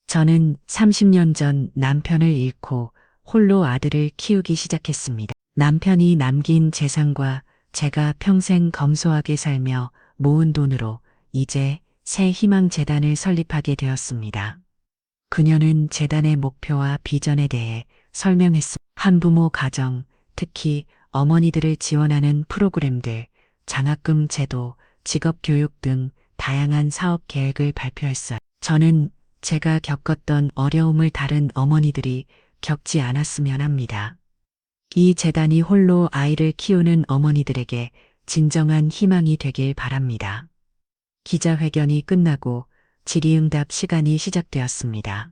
저는 30년 전 남편을 잃고 홀로 아들을 키우기 시작했습니다. 남편이 남긴 재산과 제가 평생 검소하게 살며 모은 돈으로 이제 새 희망재단을 설립하게 되었습니다. 그녀는 재단의 목표와 비전에 대해 설명했습니다. 한부모 가정, 특히 어머니들을 지원하는 프로그램들, 장학금 제도, 직업교육 등 다양한 사업 계획을 발표했어요. 저는 제가 겪었던 어려움을 다른 어머니들이 겪지 않았으면 합니다. 이 재단이 홀로 아이를 키우는 어머니들에게 진정한 희망이 되길 바랍니다. 기자회견이 끝나고 질의응답 시간이 시작되었습니다.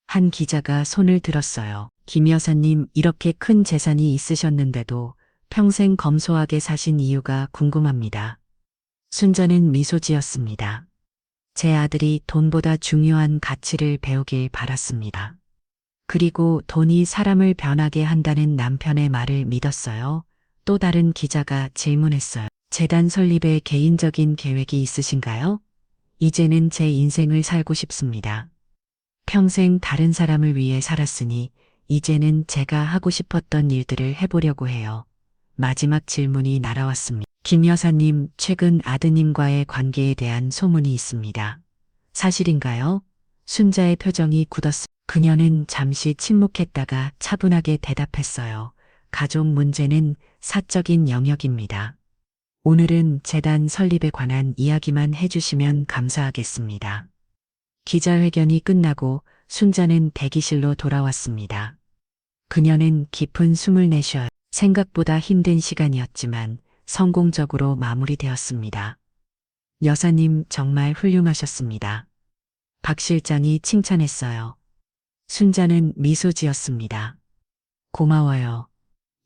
한 기자가 손을 들었어요. 김 여사님, 이렇게 큰 재산이 있으셨는데도 평생 검소하게 사신 이유가 궁금합니다. 순자는 미소 지었습니다. 제 아들이 돈보다 중요한 가치를 배우길 바랐습니다. 그리고 돈이 사람을 변하게 한다는 남편의 말을 믿었어요. 또 다른 기자가 질문했어요. 재단 설립에 개인적인 계획이 있으신가요? 이제는 제 인생을 살고 싶습니다. 평생 다른 사람을 위해 살았으니 이제는 제가 하고 싶었던 일들을 해보려고 해요. 마지막 질문이 날아왔습니다. 김 여사님, 최근 아드님과의 관계에 대한 소문이 있습니다. 사실인가요? 순자의 표정이 굳었습니다. 그녀는 잠시 침묵했다가 차분하게 대답했어요. 가족 문제는 사적인 영역입니다. 오늘은 재단 설립에 관한 이야기만 해주시면 감사하겠습니다. 기자회견이 끝나고 순자는 대기실로 돌아왔습니다. 그녀는 깊은 숨을 내쉬어요. 생각보다 힘든 시간이었지만 성공적으로 마무리되었습니다. 여사님, 정말 훌륭하셨습니다. 박 실장이 칭찬했어요. 순자는 미소 지었습니다. 고마워요.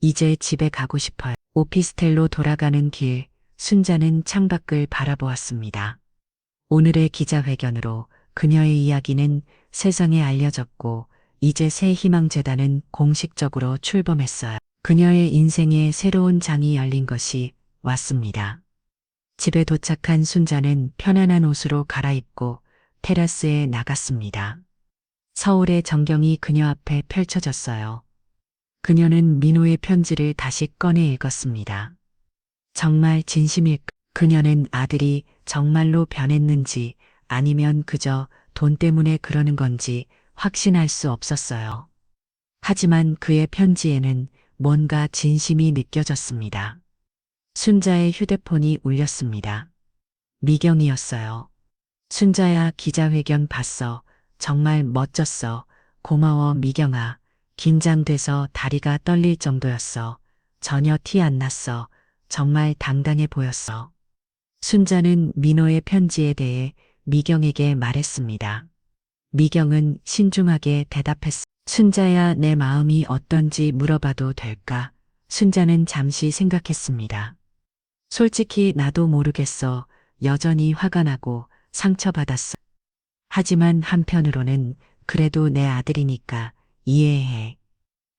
이제 집에 가고 싶어요. 오피스텔로 돌아가는 길, 순자는 창밖을 바라보았습니다. 오늘의 기자회견으로 그녀의 이야기는 세상에 알려졌고 이제 새 희망재단은 공식적으로 출범했어요. 그녀의 인생에 새로운 장이 열린 것이 왔습니다. 집에 도착한 순자는 편안한 옷으로 갈아입고 테라스에 나갔습니다. 서울의 전경이 그녀 앞에 펼쳐졌어요. 그녀는 민호의 편지를 다시 꺼내 읽었습니다. 정말 진심일까? 그녀는 아들이 정말로 변했는지 아니면 그저 돈 때문에 그러는 건지 확신할 수 없었어요. 하지만 그의 편지에는 뭔가 진심이 느껴졌습니다. 순자의 휴대폰이 울렸습니다. 미경이었어요. 순자야, 기자회견 봤어. 정말 멋졌어. 고마워, 미경아. 긴장돼서 다리가 떨릴 정도였어. 전혀 티 안 났어. 정말 당당해 보였어. 순자는 민호의 편지에 대해 미경에게 말했습니다. 미경은 신중하게 대답했어. 순자야, 내 마음이 어떤지 물어봐도 될까? 순자는 잠시 생각했습니다. 솔직히 나도 모르겠어. 여전히 화가 나고 상처받았어. 하지만 한편으로는 그래도 내 아들이니까 이해해.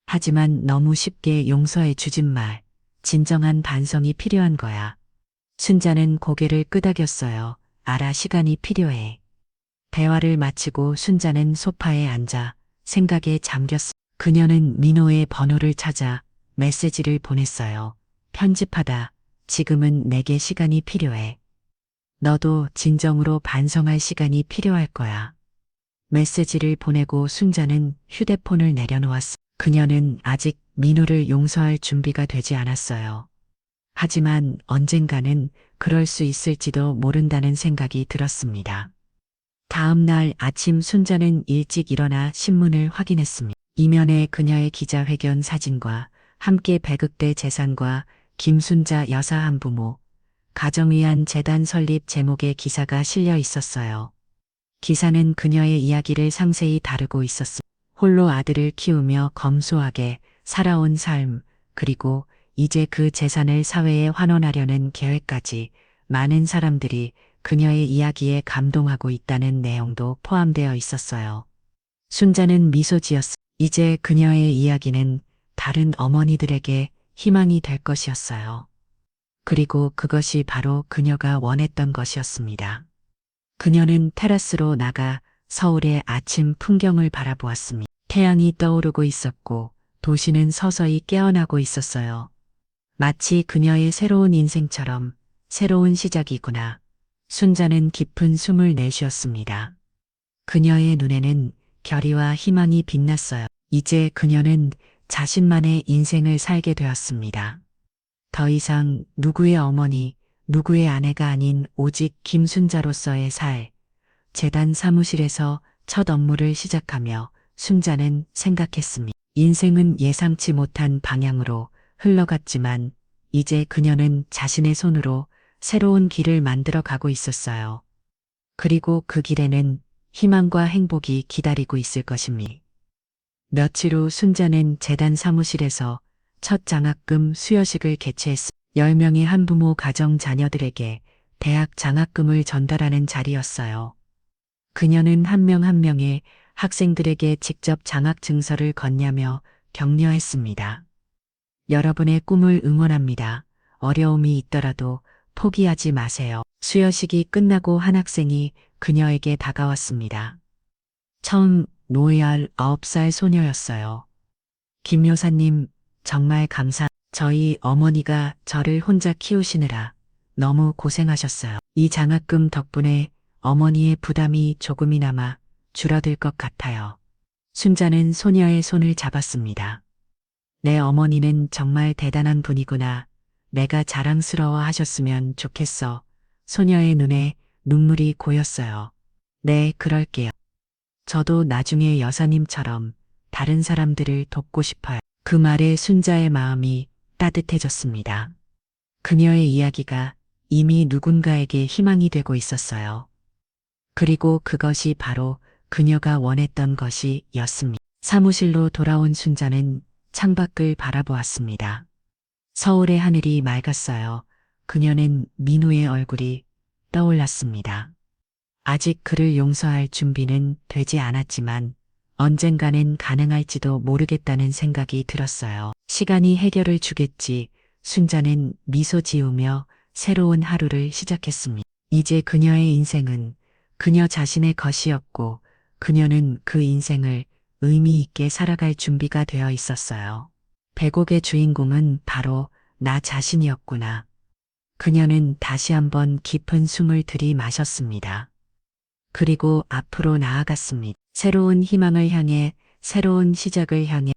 하지만 너무 쉽게 용서해 주진 말. 진정한 반성이 필요한 거야. 순자는 고개를 끄덕였어요. 알아, 시간이 필요해. 대화를 마치고 순자는 소파에 앉아 생각에 잠겼어. 그녀는 민호의 번호를 찾아 메시지를 보냈어요. 편집하다. 지금은 내게 시간이 필요해. 너도 진정으로 반성할 시간이 필요할 거야. 메시지를 보내고 순자는 휴대폰을 내려놓았어. 그녀는 아직 민호를 용서할 준비가 되지 않았어요. 하지만 언젠가는 그럴 수 있을지도 모른다는 생각이 들었습니다. 다음 날 아침 순자는 일찍 일어나 신문을 확인했습니다. 이면에 그녀의 기자회견 사진과 함께 배극대 재산과 김순자 여사 한부모, 가정위안 재단 설립 제목의 기사가 실려 있었어요. 기사는 그녀의 이야기를 상세히 다루고 있었습니다. 홀로 아들을 키우며 검소하게 살아온 삶, 그리고 이제 그 재산을 사회에 환원하려는 계획까지 많은 사람들이 그녀의 이야기에 감동하고 있다는 내용도 포함되어 있었어요. 순자는 미소 지었어. 이제 그녀의 이야기는 다른 어머니들에게 희망이 될 것이었어요. 그리고 그것이 바로 그녀가 원했던 것이었습니다. 그녀는 테라스로 나가 서울의 아침 풍경을 바라보았습니다. 태양이 떠오르고 있었고 도시는 서서히 깨어나고 있었어요. 마치 그녀의 새로운 인생처럼 새로운 시작이구나. 순자는 깊은 숨을 내쉬었습니다. 그녀의 눈에는 결의와 희망이 빛났어요. 이제 그녀는 자신만의 인생을 살게 되었습니다. 더 이상 누구의 어머니, 누구의 아내가 아닌 오직 김순자로서의 살, 재단 사무실에서 첫 업무를 시작하며 순자는 생각했습니다. 인생은 예상치 못한 방향으로 흘러갔지만 이제 그녀는 자신의 손으로 새로운 길을 만들어 가고 있었어요. 그리고 그 길에는 희망과 행복이 기다리고 있을 것입니다. 며칠 후 순자는 재단 사무실에서 첫 장학금 수여식을 개최했습니다. 10명의 한부모 가정 자녀들에게 대학 장학금을 전달하는 자리였어요. 그녀는 한 명 한 명의 학생들에게 직접 장학 증서를 건네며 격려했습니다. 여러분의 꿈을 응원합니다. 어려움이 있더라도 포기하지 마세요. 수여식이 끝나고 한 학생이 그녀에게 다가왔습니다. 처음 노예할 9살 소녀였어요. 김 여사님, 정말 저희 어머니가 저를 혼자 키우시느라 너무 고생하셨어요. 이 장학금 덕분에 어머니의 부담이 조금이나마 줄어들 것 같아요. 순자는 소녀의 손을 잡았습니다. 내 어머니는 정말 대단한 분이구나. 내가 자랑스러워 하셨으면 좋겠어. 소녀의 눈에 눈물이 고였어요. 네, 그럴게요. 저도 나중에 여사님처럼 다른 사람들을 돕고 싶어요. 그 말에 순자의 마음이 따뜻해졌습니다. 그녀의 이야기가 이미 누군가에게 희망이 되고 있었어요. 그리고 그것이 바로 그녀가 원했던 것이었습니다. 사무실로 돌아온 순자는 창밖을 바라보았습니다. 서울의 하늘이 맑았어요. 그녀는 민호의 얼굴이 떠올랐습니다. 아직 그를 용서할 준비는 되지 않았지만 언젠가는 가능할지도 모르겠다는 생각이 들었어요. 시간이 해결을 주겠지. 순자는 미소 지으며 새로운 하루를 시작했습니다. 이제 그녀의 인생은 그녀 자신의 것이었고 그녀는 그 인생을 의미 있게 살아갈 준비가 되어 있었어요. 배곡의 주인공은 바로 나 자신이었구나. 그녀는 다시 한번 깊은 숨을 들이마셨습니다. 그리고 앞으로 나아갔습니다. 새로운 희망을 향해, 새로운 시작을 향해